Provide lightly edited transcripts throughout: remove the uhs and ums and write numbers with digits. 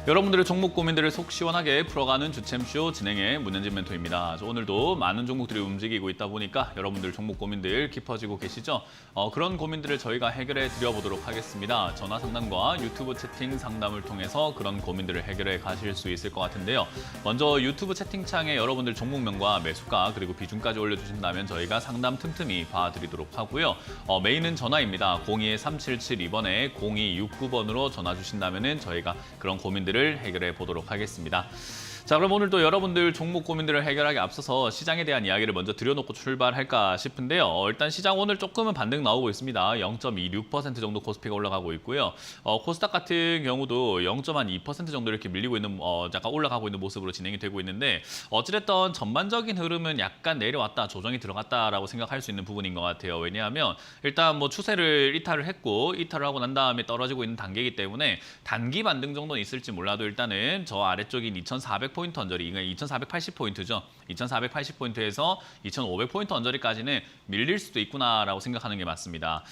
여러분들의 종목 고민들을 속 시원하게 풀어가는 주챔쇼 진행의 문현진 멘토입니다. 오늘도 많은 종목들이 움직이고 있다 보니까 여러분들 종목 고민들 깊어지고 계시죠? 그런 고민들을 저희가 해결해 드려보도록 하겠습니다. 전화 상담과 유튜브 채팅 상담을 통해서 그런 고민들을 해결해 가실 수 있을 것 같은데요. 먼저 유튜브 채팅창에 여러분들 종목명과 매수가 그리고 비중까지 올려주신다면 저희가 상담 틈틈이 봐드리도록 하고요. 메인은 전화입니다. 02-3772번에 0269번으로 전화 주신다면 저희가 그런 고민들을 해결해 보도록 하겠습니다. 자, 그럼 오늘도 여러분들 종목 고민들을 해결하기 앞서서 시장에 대한 이야기를 먼저 드려놓고 출발할까 싶은데요. 일단 시장 오늘 조금은 반등 나오고 있습니다. 0.26% 정도 코스피가 올라가고 있고요. 코스닥 같은 경우도 0.2% 정도 이렇게 밀리고 있는, 약간 올라가고 있는 모습으로 진행이 되고 있는데 어찌됐든 전반적인 흐름은 약간 내려왔다, 조정이 들어갔다라고 생각할 수 있는 부분인 것 같아요. 왜냐하면 일단 뭐 추세를 이탈을 했고 이탈을 하고 난 다음에 떨어지고 있는 단계이기 때문에 단기 반등 정도는 있을지 몰라도 일단은 저 아래쪽인 2,400포인트 언저리, 이건 2,480포인트죠. 2,480포인트에서 2,500포인트 언저리까지는 밀릴 수도 있구나라고 생각하는 게 맞습니다.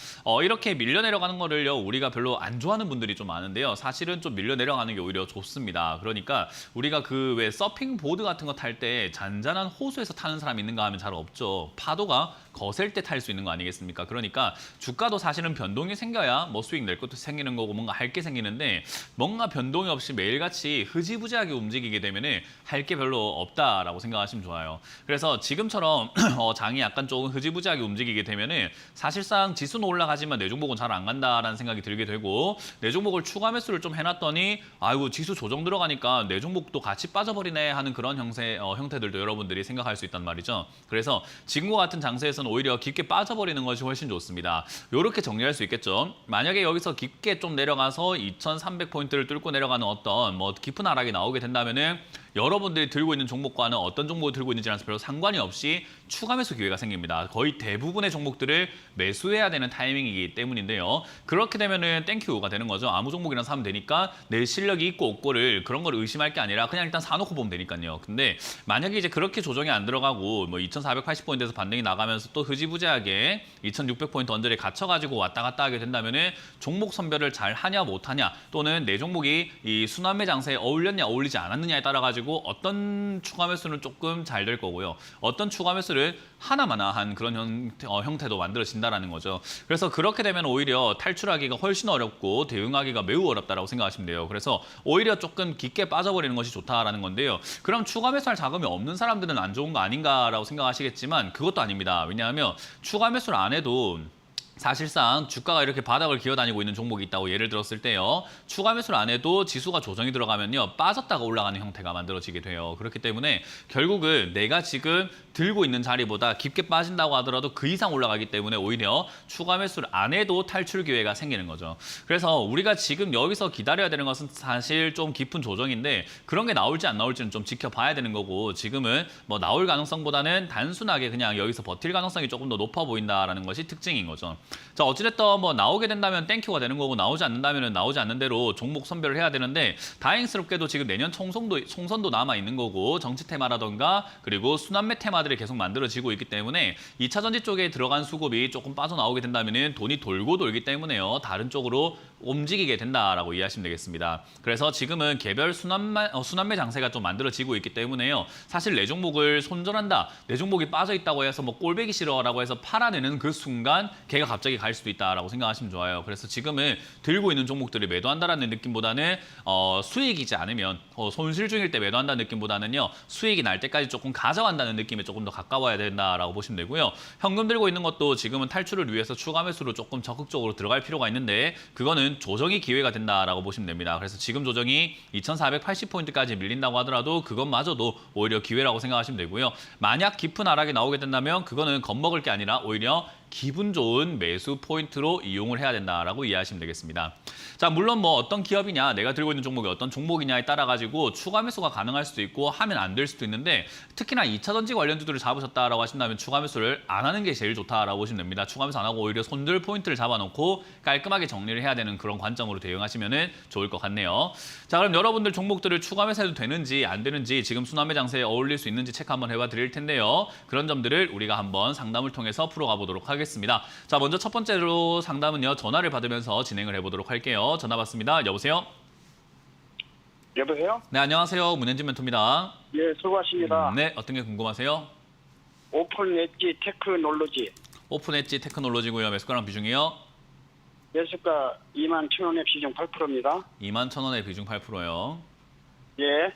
이렇게 밀려 내려가는 거를요, 우리가 별로 안 좋아하는 분들이 좀 많은데요. 사실은 좀 밀려 내려가는 게 오히려 좋습니다. 그러니까 우리가 그 왜 서핑 보드 같은 거 탈 때 잔잔한 호수에서 타는 사람이 있는가 하면 잘 없죠. 파도가 거셀 때 탈 수 있는 거 아니겠습니까? 그러니까 주가도 사실은 변동이 생겨야 뭐 수익 낼 것도 생기는 거고 뭔가 할 게 생기는데 뭔가 변동이 없이 매일같이 흐지부지하게 움직이게 되면 할 게 별로 없다라고 생각하시면 좋아요. 그래서 지금처럼 장이 약간 조금 흐지부지하게 움직이게 되면 사실상 지수는 올라가지만 내 종목은 잘 안 간다라는 생각이 들게 되고 내 종목을 추가 매수를 좀 해놨더니 아이고 지수 조정 들어가니까 내 종목도 같이 빠져버리네 하는 그런 형태들도 여러분들이 생각할 수 있단 말이죠. 그래서 지금과 같은 장세에서는 오히려 깊게 빠져버리는 것이 훨씬 좋습니다. 이렇게 정리할 수 있겠죠. 만약에 여기서 깊게 좀 내려가서 2,300포인트를 뚫고 내려가는 어떤 뭐 깊은 하락이 나오게 된다면은 여러분들이 들고 있는 종목과는 어떤 종목을 들고 있는지랑 별로 상관이 없이 추가 매수 기회가 생깁니다. 거의 대부분의 종목들을 매수해야 되는 타이밍이기 때문인데요. 그렇게 되면은 땡큐가 되는 거죠. 아무 종목이나 사면 되니까 내 실력이 있고 없고를 그런 걸 의심할 게 아니라 그냥 일단 사놓고 보면 되니까요. 근데 만약에 이제 그렇게 조정이 안 들어가고 뭐 2,480포인트에서 반등이 나가면서 또 흐지부지하게 2,600포인트 언저리에 갇혀가지고 왔다 갔다 하게 된다면은 종목 선별을 잘 하냐 못하냐 또는 내 종목이 이 순환매 장세에 어울렸냐 어울리지 않았느냐에 따라 가지고 어떤 추가 매수는 조금 잘 될 거고요. 어떤 추가 매수를 하나마나한 그런 형태도 만들어진다라는 거죠. 그래서 그렇게 되면 오히려 탈출하기가 훨씬 어렵고 대응하기가 매우 어렵다라고 생각하시면 돼요. 그래서 오히려 조금 깊게 빠져버리는 것이 좋다라는 건데요. 그럼 추가 매수할 자금이 없는 사람들은 안 좋은 거 아닌가라고 생각하시겠지만 그것도 아닙니다. 왜냐하면 추가 매수를 안 해도 사실상 주가가 이렇게 바닥을 기어다니고 있는 종목이 있다고 예를 들었을 때요. 추가 매수를 안 해도 지수가 조정이 들어가면요. 빠졌다가 올라가는 형태가 만들어지게 돼요. 그렇기 때문에 결국은 내가 지금 들고 있는 자리보다 깊게 빠진다고 하더라도 그 이상 올라가기 때문에 오히려 추가 매수를 안 해도 탈출 기회가 생기는 거죠. 그래서 우리가 지금 여기서 기다려야 되는 것은 사실 좀 깊은 조정인데 그런 게 나올지 안 나올지는 좀 지켜봐야 되는 거고 지금은 뭐 나올 가능성보다는 단순하게 그냥 여기서 버틸 가능성이 조금 더 높아 보인다라는 것이 특징인 거죠. 자, 어찌됐든 뭐 나오게 된다면 땡큐가 되는 거고 나오지 않는다면 나오지 않는 대로 종목 선별을 해야 되는데 다행스럽게도 지금 내년 총선도 남아 있는 거고 정치 테마라던가 그리고 순환매 테마들이 계속 만들어지고 있기 때문에 2차 전지 쪽에 들어간 수급이 조금 빠져나오게 된다면 돈이 돌고 돌기 때문에요. 다른 쪽으로 움직이게 된다라고 이해하시면 되겠습니다. 그래서 지금은 개별 순환매 장세가 좀 만들어지고 있기 때문에요. 사실 내 종목을 손절한다, 내 종목이 빠져 있다고 해서 뭐 꼴배기 싫어라고 해서 팔아내는 그 순간 걔가 갑자기 갈 수도 있다라고 생각하시면 좋아요. 그래서 지금은 들고 있는 종목들을 매도한다라는 느낌보다는 수익이지 않으면 손실 중일 때 매도한다는 느낌보다는요. 수익이 날 때까지 조금 가져간다는 느낌에 조금 더 가까워야 된다라고 보시면 되고요. 현금 들고 있는 것도 지금은 탈출을 위해서 추가 매수로 조금 적극적으로 들어갈 필요가 있는데 그거는 조정이 기회가 된다라고 보시면 됩니다. 그래서 지금 조정이 2,480포인트까지 밀린다고 하더라도 그것마저도 오히려 기회라고 생각하시면 되고요. 만약 깊은 하락이 나오게 된다면 그거는 겁먹을 게 아니라 오히려 기분 좋은 매수 포인트로 이용을 해야 된다라고 이해하시면 되겠습니다. 자, 물론 뭐 어떤 기업이냐, 내가 들고 있는 종목이 어떤 종목이냐에 따라 가지고 추가 매수가 가능할 수도 있고 하면 안 될 수도 있는데 특히나 2차 전지 관련주들을 잡으셨다라고 하신다면 추가 매수를 안 하는 게 제일 좋다라고 보시면 됩니다. 추가 매수 안 하고 오히려 손절 포인트를 잡아놓고 깔끔하게 정리를 해야 되는 그런 관점으로 대응하시면 좋을 것 같네요. 자, 그럼 여러분들 종목들을 추가 매수해도 되는지 안 되는지 지금 순환매 장세에 어울릴 수 있는지 체크 한번 해봐 드릴 텐데요. 그런 점들을 우리가 한번 상담을 통해서 풀어가 보도록 하겠습니다. 자, 먼저 첫 번째로 상담은요. 전화를 받으면서 진행을 해보도록 할게요. 전화 받습니다. 여보세요? 여보세요? 네, 안녕하세요. 문현진 멘토입니다. 예, 수고하십니다. 네, 어떤 게 궁금하세요? 오픈 엣지 테크놀로지 오픈 엣지 테크놀로지고요. 매수가랑 비중이요? 매수가 21,000원에 비중 8%입니다. 21,000원에 비중 8%요. 예,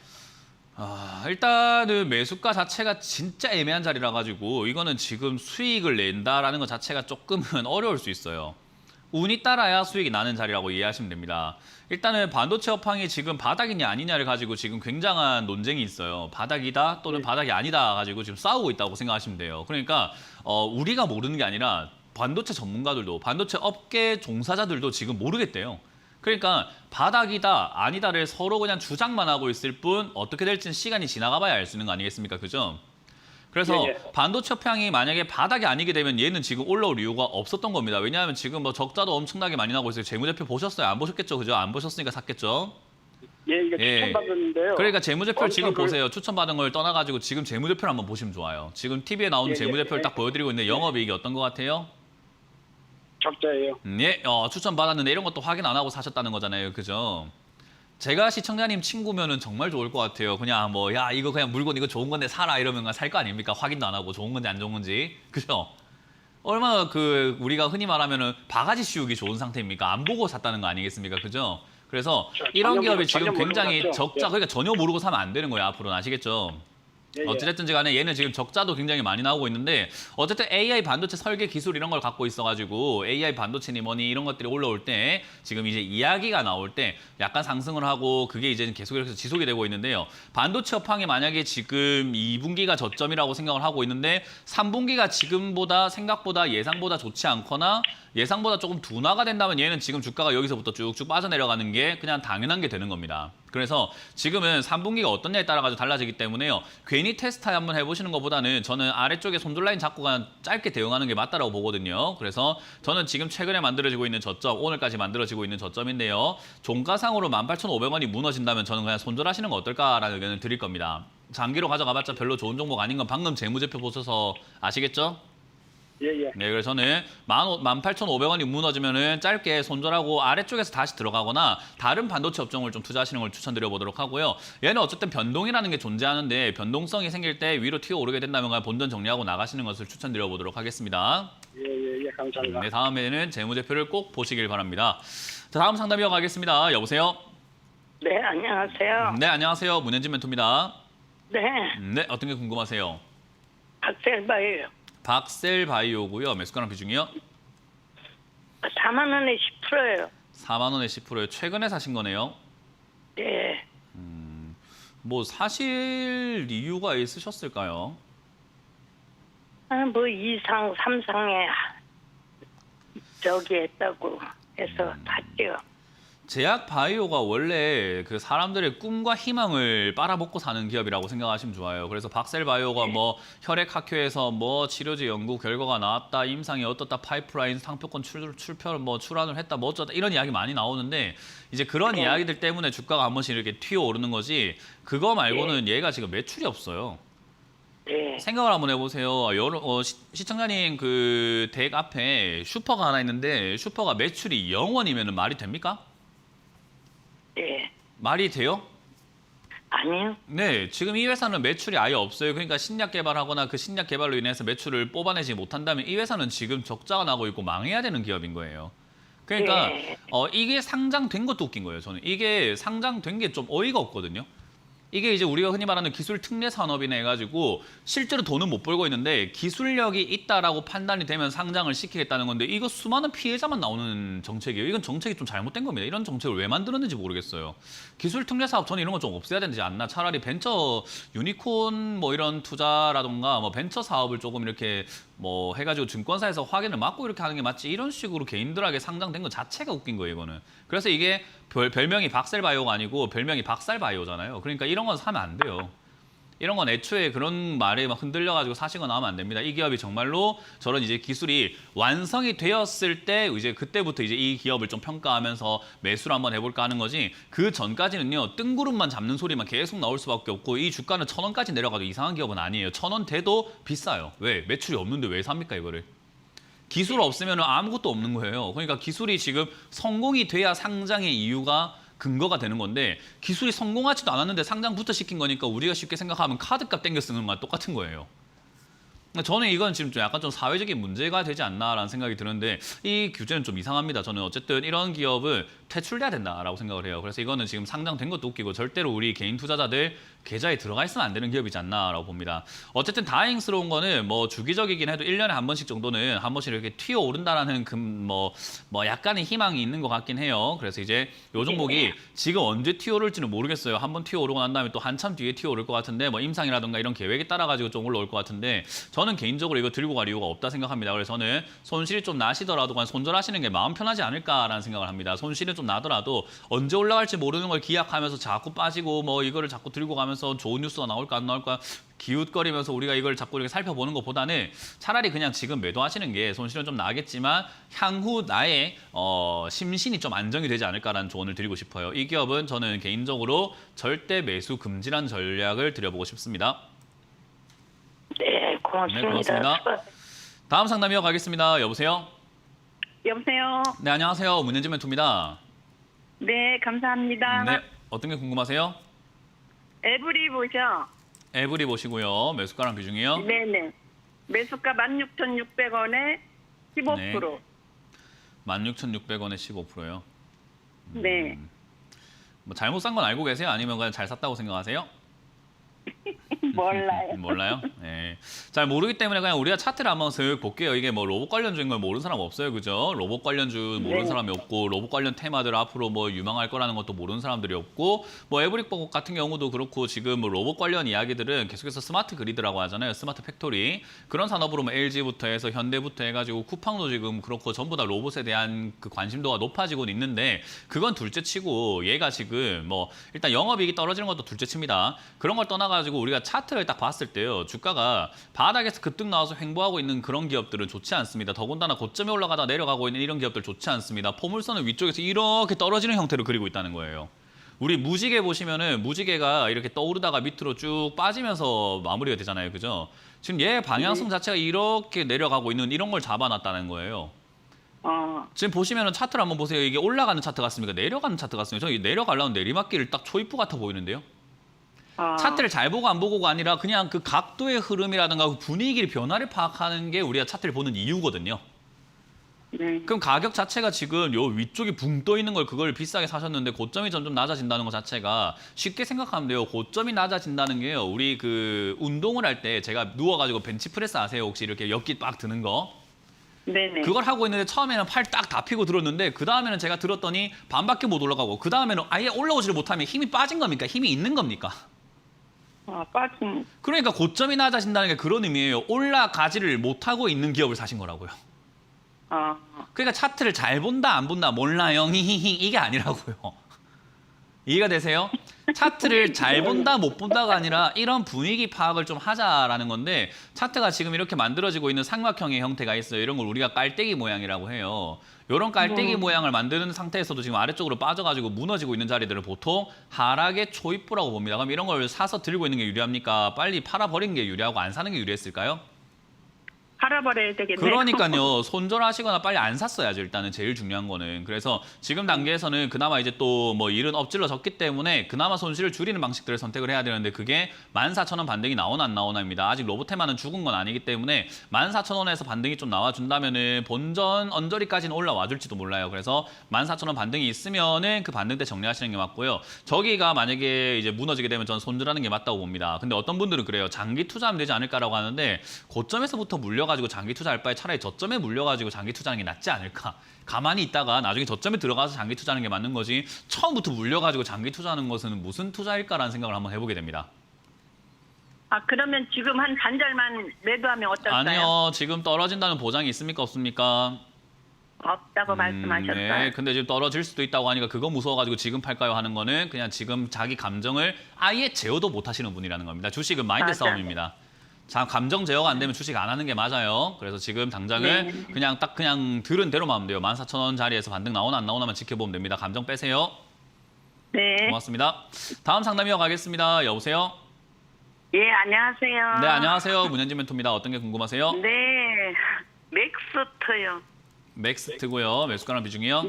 일단은 매수가 자체가 진짜 애매한 자리라 가지고 이거는 지금 수익을 낸다라는 것 자체가 조금은 어려울 수 있어요. 운이 따라야 수익이 나는 자리라고 이해하시면 됩니다. 일단은 반도체 업황이 지금 바닥이냐 아니냐를 가지고 지금 굉장한 논쟁이 있어요. 바닥이다 또는 바닥이 아니다 가지고 지금 싸우고 있다고 생각하시면 돼요. 그러니까 우리가 모르는 게 아니라 반도체 전문가들도 반도체 업계 종사자들도 지금 모르겠대요. 그러니까 바닥이다 아니다를 서로 그냥 주장만 하고 있을 뿐 어떻게 될지는 시간이 지나가 봐야 알 수 있는 거 아니겠습니까? 그죠? 그래서 예. 반도체 업황이 만약에 바닥이 아니게 되면 얘는 지금 올라올 이유가 없었던 겁니다. 왜냐하면 지금 뭐 적자도 엄청나게 많이 나고 있어요. 재무제표 보셨어요? 안 보셨겠죠? 그죠? 안 보셨으니까 샀겠죠? 예, 이거 예. 추천받았는데요. 그러니까 재무제표를 지금 엄청 보세요. 추천받은 걸 떠나가지고 지금 재무제표를 한번 보시면 좋아요. 지금 TV에 나오는 예, 재무제표를 예. 딱 보여드리고 있는데 영업이익이 어떤 것 같아요? 적자예요. 예, 추천받았는데 이런 것도 확인 안 하고 사셨다는 거잖아요. 그죠? 제가 시청자님 친구면은 정말 좋을 것 같아요. 그냥 뭐, 야, 이거 그냥 물건 이거 좋은 건데 사라 이러면 살 거 아닙니까? 확인도 안 하고 좋은 건지 안 좋은 건지. 그죠? 얼마나 우리가 흔히 말하면은 바가지 씌우기 좋은 상태입니까? 안 보고 샀다는 거 아니겠습니까? 그죠? 그래서 이런 기업이 지금 전혀 굉장히 모르고 샀죠. 적자, 그러니까 전혀 모르고 사면 안 되는 거예요. 앞으로는 아시겠죠? 예, 예. 어찌됐든지 간에 얘는 지금 적자도 굉장히 많이 나오고 있는데 어쨌든 AI 반도체 설계 기술 이런 걸 갖고 있어가지고 AI 반도체니 뭐니 이런 것들이 올라올 때 지금 이제 이야기가 나올 때 약간 상승을 하고 그게 이제 계속 이렇게 지속이 되고 있는데요. 반도체 업황이 만약에 지금 2분기가 저점이라고 생각을 하고 있는데 3분기가 지금보다 생각보다 예상보다 좋지 않거나 예상보다 조금 둔화가 된다면 얘는 지금 주가가 여기서부터 쭉쭉 빠져내려가는 게 그냥 당연한 게 되는 겁니다. 그래서 지금은 3분기가 어떠냐에 따라 가지고 달라지기 때문에요. 괜히 테스트 한번 해보시는 것보다는 저는 아래쪽에 손절 라인 잡고 그냥 짧게 대응하는 게 맞다라고 보거든요. 그래서 저는 지금 최근에 만들어지고 있는 저점, 오늘까지 만들어지고 있는 저점인데요. 종가상으로 18,500원이 무너진다면 저는 그냥 손절하시는 거 어떨까라는 의견을 드릴 겁니다. 장기로 가져가봤자 별로 좋은 종목 아닌 건 방금 재무제표 보셔서 아시겠죠? 예, 예. 네, 그래서 저는 18,500원이 무너지면은 짧게 손절하고 아래쪽에서 다시 들어가거나 다른 반도체 업종을 좀 투자하시는 걸 추천드려 보도록 하고요. 얘는 어쨌든 변동이라는 게 존재하는데 변동성이 생길 때 위로 튀어 오르게 된다면 그냥 본전 정리하고 나가시는 것을 추천드려 보도록 하겠습니다. 예, 예, 예. 감사합니다. 네, 다음에는 재무제표를 꼭 보시길 바랍니다. 자, 다음 상담 이어가겠습니다. 여보세요? 네, 안녕하세요. 네, 안녕하세요. 문현진 멘토입니다. 네, 네, 어떤 게 궁금하세요? 박셀바예요. 박셀바이오고요. 매수가랑 비중이요? 4만 원에 10%예요. 4만 원에 10%요. 최근에 사신 거네요. 네, 뭐 사실 이유가 있으셨을까요? 뭐 2상, 3상에 저기 했다고 해서 샀죠. 제약 바이오가 원래 그 사람들의 꿈과 희망을 빨아먹고 사는 기업이라고 생각하시면 좋아요. 그래서 박셀 바이오가 뭐 혈액 학회에서 뭐 치료제 연구 결과가 나왔다, 임상이 어떻다, 파이프라인 상표권 출원을 했다, 뭐 어쩌다 이런 이야기 많이 나오는데 이제 그런 이야기들 때문에 주가가 한 번씩 이렇게 튀어 오르는 거지. 그거 말고는 얘가 지금 매출이 없어요. 네, 생각을 한번 해보세요. 시청자님 그 댁 앞에 슈퍼가 하나 있는데 슈퍼가 매출이 0원이면 말이 됩니까? 네, 말이 돼요? 아니요. 네, 지금 이 회사는 매출이 아예 없어요. 그러니까 신약 개발하거나 그 신약 개발로 인해서 매출을 뽑아내지 못한다면 이 회사는 지금 적자가 나고 있고 망해야 되는 기업인 거예요. 그러니까 네. 이게 상장된 것도 웃긴 거예요. 저는 이게 상장된 게 좀 어이가 없거든요. 이게 이제 우리가 흔히 말하는 기술 특례 산업이나 해가지고 실제로 돈은 못 벌고 있는데 기술력이 있다라고 판단이 되면 상장을 시키겠다는 건데 이거 수많은 피해자만 나오는 정책이에요. 이건 정책이 좀 잘못된 겁니다. 이런 정책을 왜 만들었는지 모르겠어요. 기술 특례 사업 저는 이런 거 좀 없애야 되지 않나. 차라리 벤처 유니콘 뭐 이런 투자라던가 뭐 벤처 사업을 조금 이렇게 뭐 해가지고 증권사에서 확인을 막고 이렇게 하는 게 맞지 이런 식으로 개인들에게 상장된 것 자체가 웃긴 거예요, 이거는. 그래서 이게 별명이 박셀바이오가 아니고 별명이 박살바이오잖아요. 그러니까 이런 건 사면 안 돼요. 이런 건 애초에 그런 말에 막 흔들려가지고 사시거나 하면 안 됩니다. 이 기업이 정말로 저런 이제 기술이 완성이 되었을 때 이제 그때부터 이제 이 기업을 좀 평가하면서 매수를 한번 해볼까 하는 거지 그 전까지는요 뜬구름만 잡는 소리만 계속 나올 수밖에 없고 이 주가는 1,000원까지 내려가도 이상한 기업은 아니에요. 1,000원 돼도 비싸요. 왜? 매출이 없는데 왜 삽니까 이거를? 기술 없으면 아무것도 없는 거예요. 그러니까 기술이 지금 성공이 돼야 상장의 이유가 근거가 되는 건데 기술이 성공하지도 않았는데 상장부터 시킨 거니까 우리가 쉽게 생각하면 카드값 땡겨 쓰는 거랑 똑같은 거예요. 저는 이건 지금 좀 약간 좀 사회적인 문제가 되지 않나라는 생각이 드는데 이 규제는 좀 이상합니다. 저는 어쨌든 이런 기업을 퇴출돼야 된다라고 생각을 해요. 그래서 이거는 지금 상장된 것도 웃기고 절대로 우리 개인 투자자들 계좌에 들어가 있으면 안 되는 기업이지 않나라고 봅니다. 어쨌든 다행스러운 거는 뭐 주기적이긴 해도 1년에 한 번씩 정도는 한 번씩 이렇게 튀어오른다라는 뭐 약간의 희망이 있는 것 같긴 해요. 그래서 이제 요 종목이 지금 언제 튀어오를지는 모르겠어요. 한번 튀어오르고 난 다음에 또 한참 뒤에 튀어오를 것 같은데 뭐 임상이라든가 이런 계획에 따라 가지고 좀 올라올 것 같은데 저는 개인적으로 이거 들고 갈 이유가 없다 생각합니다. 그래서 저는 손실이 좀 나시더라도 그냥 손절하시는 게 마음 편하지 않을까라는 생각을 합니다. 손실은 좀 나더라도 언제 올라갈지 모르는 걸 기약하면서 자꾸 빠지고 뭐 이거를 자꾸 들고 가면서 좋은 뉴스가 나올까 안 나올까 기웃거리면서 우리가 이걸 자꾸 이렇게 살펴보는 것보다는 차라리 그냥 지금 매도하시는 게 손실은 좀 나겠지만 향후 나의 심신이 좀 안정이 되지 않을까라는 조언을 드리고 싶어요. 이 기업은 저는 개인적으로 절대 매수 금지라는 전략을 드려보고 싶습니다. 네, 고맙습니다. 네, 고맙습니다. 다음 상담 이어가겠습니다. 여보세요? 여보세요. 네, 안녕하세요. 문현진 멘토입니다. 네, 감사합니다. 네, 어떤 게 궁금하세요? 에브리 보죠? 에브리 보시고요. 매수가랑 비중이요? 네네. 매수가 16,600원에 15%. 네. 16,600원에 15%요. 네. 뭐 잘못 산 건 알고 계세요? 아니면 그냥 잘 샀다고 생각하세요? 몰라요. 몰라요? 네. 잘 모르기 때문에 그냥 우리가 차트를 한번 슥 볼게요. 이게 뭐 로봇 관련주인 걸 모르는 사람 없어요. 그죠? 로봇 관련주 모르는 네. 사람이 없고 로봇 관련 테마들 앞으로 뭐 유망할 거라는 것도 모르는 사람들이 없고 뭐 에브릭 같은 경우도 그렇고 지금 뭐 로봇 관련 이야기들은 계속해서 스마트 그리드라고 하잖아요. 스마트 팩토리. 그런 산업으로 뭐 LG부터 해서 현대부터 해가지고 쿠팡도 지금 그렇고 전부 다 로봇에 대한 그 관심도가 높아지고 있는데 그건 둘째 치고 얘가 지금 뭐 일단 영업이익이 떨어지는 것도 둘째 칩니다. 그런 걸 떠나가지고 우리가 차트를 딱 봤을 때요. 주가가 바닥에서 급등 나와서 횡보하고 있는 그런 기업들은 좋지 않습니다. 더군다나 고점에 올라가다 내려가고 있는 이런 기업들 좋지 않습니다. 포물선을 위쪽에서 이렇게 떨어지는 형태로 그리고 있다는 거예요. 우리 무지개 보시면은 무지개가 이렇게 떠오르다가 밑으로 쭉 빠지면서 마무리가 되잖아요. 그죠? 지금 얘 방향성 자체가 이렇게 내려가고 있는 이런 걸 잡아놨다는 거예요. 지금 보시면은 차트를 한번 보세요. 이게 올라가는 차트 같습니까? 내려가는 차트 같습니까? 저기 내려가려는 내리막길 딱 초입부 같아 보이는데요. 차트를 잘 보고 안 보고가 아니라 그냥 그 각도의 흐름이라든가 그 분위기의 변화를 파악하는 게 우리가 차트를 보는 이유거든요. 네. 그럼 가격 자체가 지금 요 위쪽이 붕 떠 있는 걸 그걸 비싸게 사셨는데 고점이 점점 낮아진다는 것 자체가 쉽게 생각하면 돼요. 고점이 낮아진다는 게요. 우리 그 운동을 할 때 제가 누워가지고 벤치프레스 아세요? 혹시 이렇게 옆기 빡 드는 거? 네네. 그걸 하고 있는데 처음에는 팔 딱 다 피고 들었는데 그 다음에는 제가 들었더니 반밖에 못 올라가고 그 다음에는 아예 올라오지를 못하면 힘이 빠진 겁니까? 힘이 있는 겁니까? 빠진. 그러니까 고점이 낮아진다는 게 그런 의미예요. 올라가지를 못하고 있는 기업을 사신 거라고요. 그러니까 차트를 잘 본다 안 본다 몰라요. 히히히 이게 아니라고요. 이해가 되세요? 차트를 잘 본다 못 본다가 아니라 이런 분위기 파악을 좀 하자라는 건데 차트가 지금 이렇게 만들어지고 있는 삼각형의 형태가 있어요. 이런 걸 우리가 깔때기 모양이라고 해요. 이런 깔때기 모양을 만드는 상태에서도 지금 아래쪽으로 빠져가지고 무너지고 있는 자리들을 보통 하락의 초입부라고 봅니다. 그럼 이런 걸 사서 들고 있는 게 유리합니까? 빨리 팔아버리는 게 유리하고 안 사는 게 유리했을까요? 팔아버려야 되겠네요. 그러니까요. 손절하시거나 빨리 안 샀어야죠. 일단은 제일 중요한 거는. 그래서 지금 단계에서는 그나마 이제 또 뭐 일은 엎질러졌기 때문에 그나마 손실을 줄이는 방식들을 선택을 해야 되는데 그게 14,000원 반등이 나오나 안 나오나입니다. 아직 로봇테마는 죽은 건 아니기 때문에 14,000원에서 반등이 좀 나와준다면은 본전 언저리까지는 올라와 줄지도 몰라요. 그래서 14,000원 반등이 있으면은 그 반등 때 정리하시는 게 맞고요. 저기가 만약에 이제 무너지게 되면 저는 손절하는 게 맞다고 봅니다. 근데 어떤 분들은 그래요. 장기 투자하면 되지 않을까라고 하는데 고점에서부터 물려가지고 장기 투자할 바에 차라리 저점에 물려가지고 장기 투자하는 게 낫지 않을까. 가만히 있다가 나중에 저점에 들어가서 장기 투자하는 게 맞는 거지 처음부터 물려가지고 장기 투자하는 것은 무슨 투자일까라는 생각을 한번 해보게 됩니다. 그러면 지금 한 반절만 매도하면 어떨까요? 아니요. 지금 떨어진다는 보장이 있습니까? 없습니까? 없다고 말씀하셨어요. 네. 근데 지금 떨어질 수도 있다고 하니까 그거 무서워가지고 지금 팔까요 하는 거는 그냥 지금 자기 감정을 아예 제어도 못 하시는 분이라는 겁니다. 주식은 마인드 맞아요. 싸움입니다. 자, 감정 제어가 안 되면 주식 안 하는 게 맞아요. 그래서 지금 당장은 그냥 딱 그냥 들은 대로만 하면 돼요. 14,000원 자리에서 반등 나오나 안 나오나만 지켜보면 됩니다. 감정 빼세요. 네. 고맙습니다. 다음 상담 이어가겠습니다. 여보세요? 예, 안녕하세요. 네, 안녕하세요. 문현진 멘토입니다. 어떤 게 궁금하세요? 네. 맥스트요. 맥스트고요. 매수가랑 비중이요?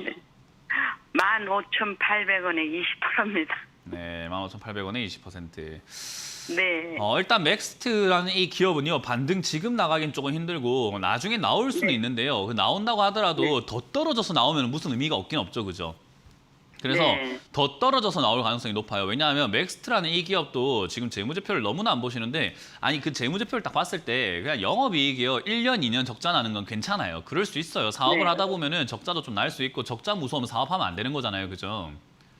15,800원에 20%입니다. 네, 15,800원에 20%. 네. 일단 맥스트라는 이 기업은요, 반등 지금 나가긴 조금 힘들고 나중에 나올 수는 있는데요. 그 나온다고 하더라도 더 떨어져서 나오면 무슨 의미가 없긴 없죠, 그죠? 그래서 네. 더 떨어져서 나올 가능성이 높아요. 왜냐하면 맥스트라는 이 기업도 지금 재무제표를 너무나 안 보시는데, 아니 그 재무제표를 딱 봤을 때 그냥 영업이익이요 1년, 2년 적자 나는 건 괜찮아요. 그럴 수 있어요. 사업을 네. 하다 보면은 적자도 좀 날 수 있고, 적자 무서우면 사업하면 안 되는 거잖아요, 그죠?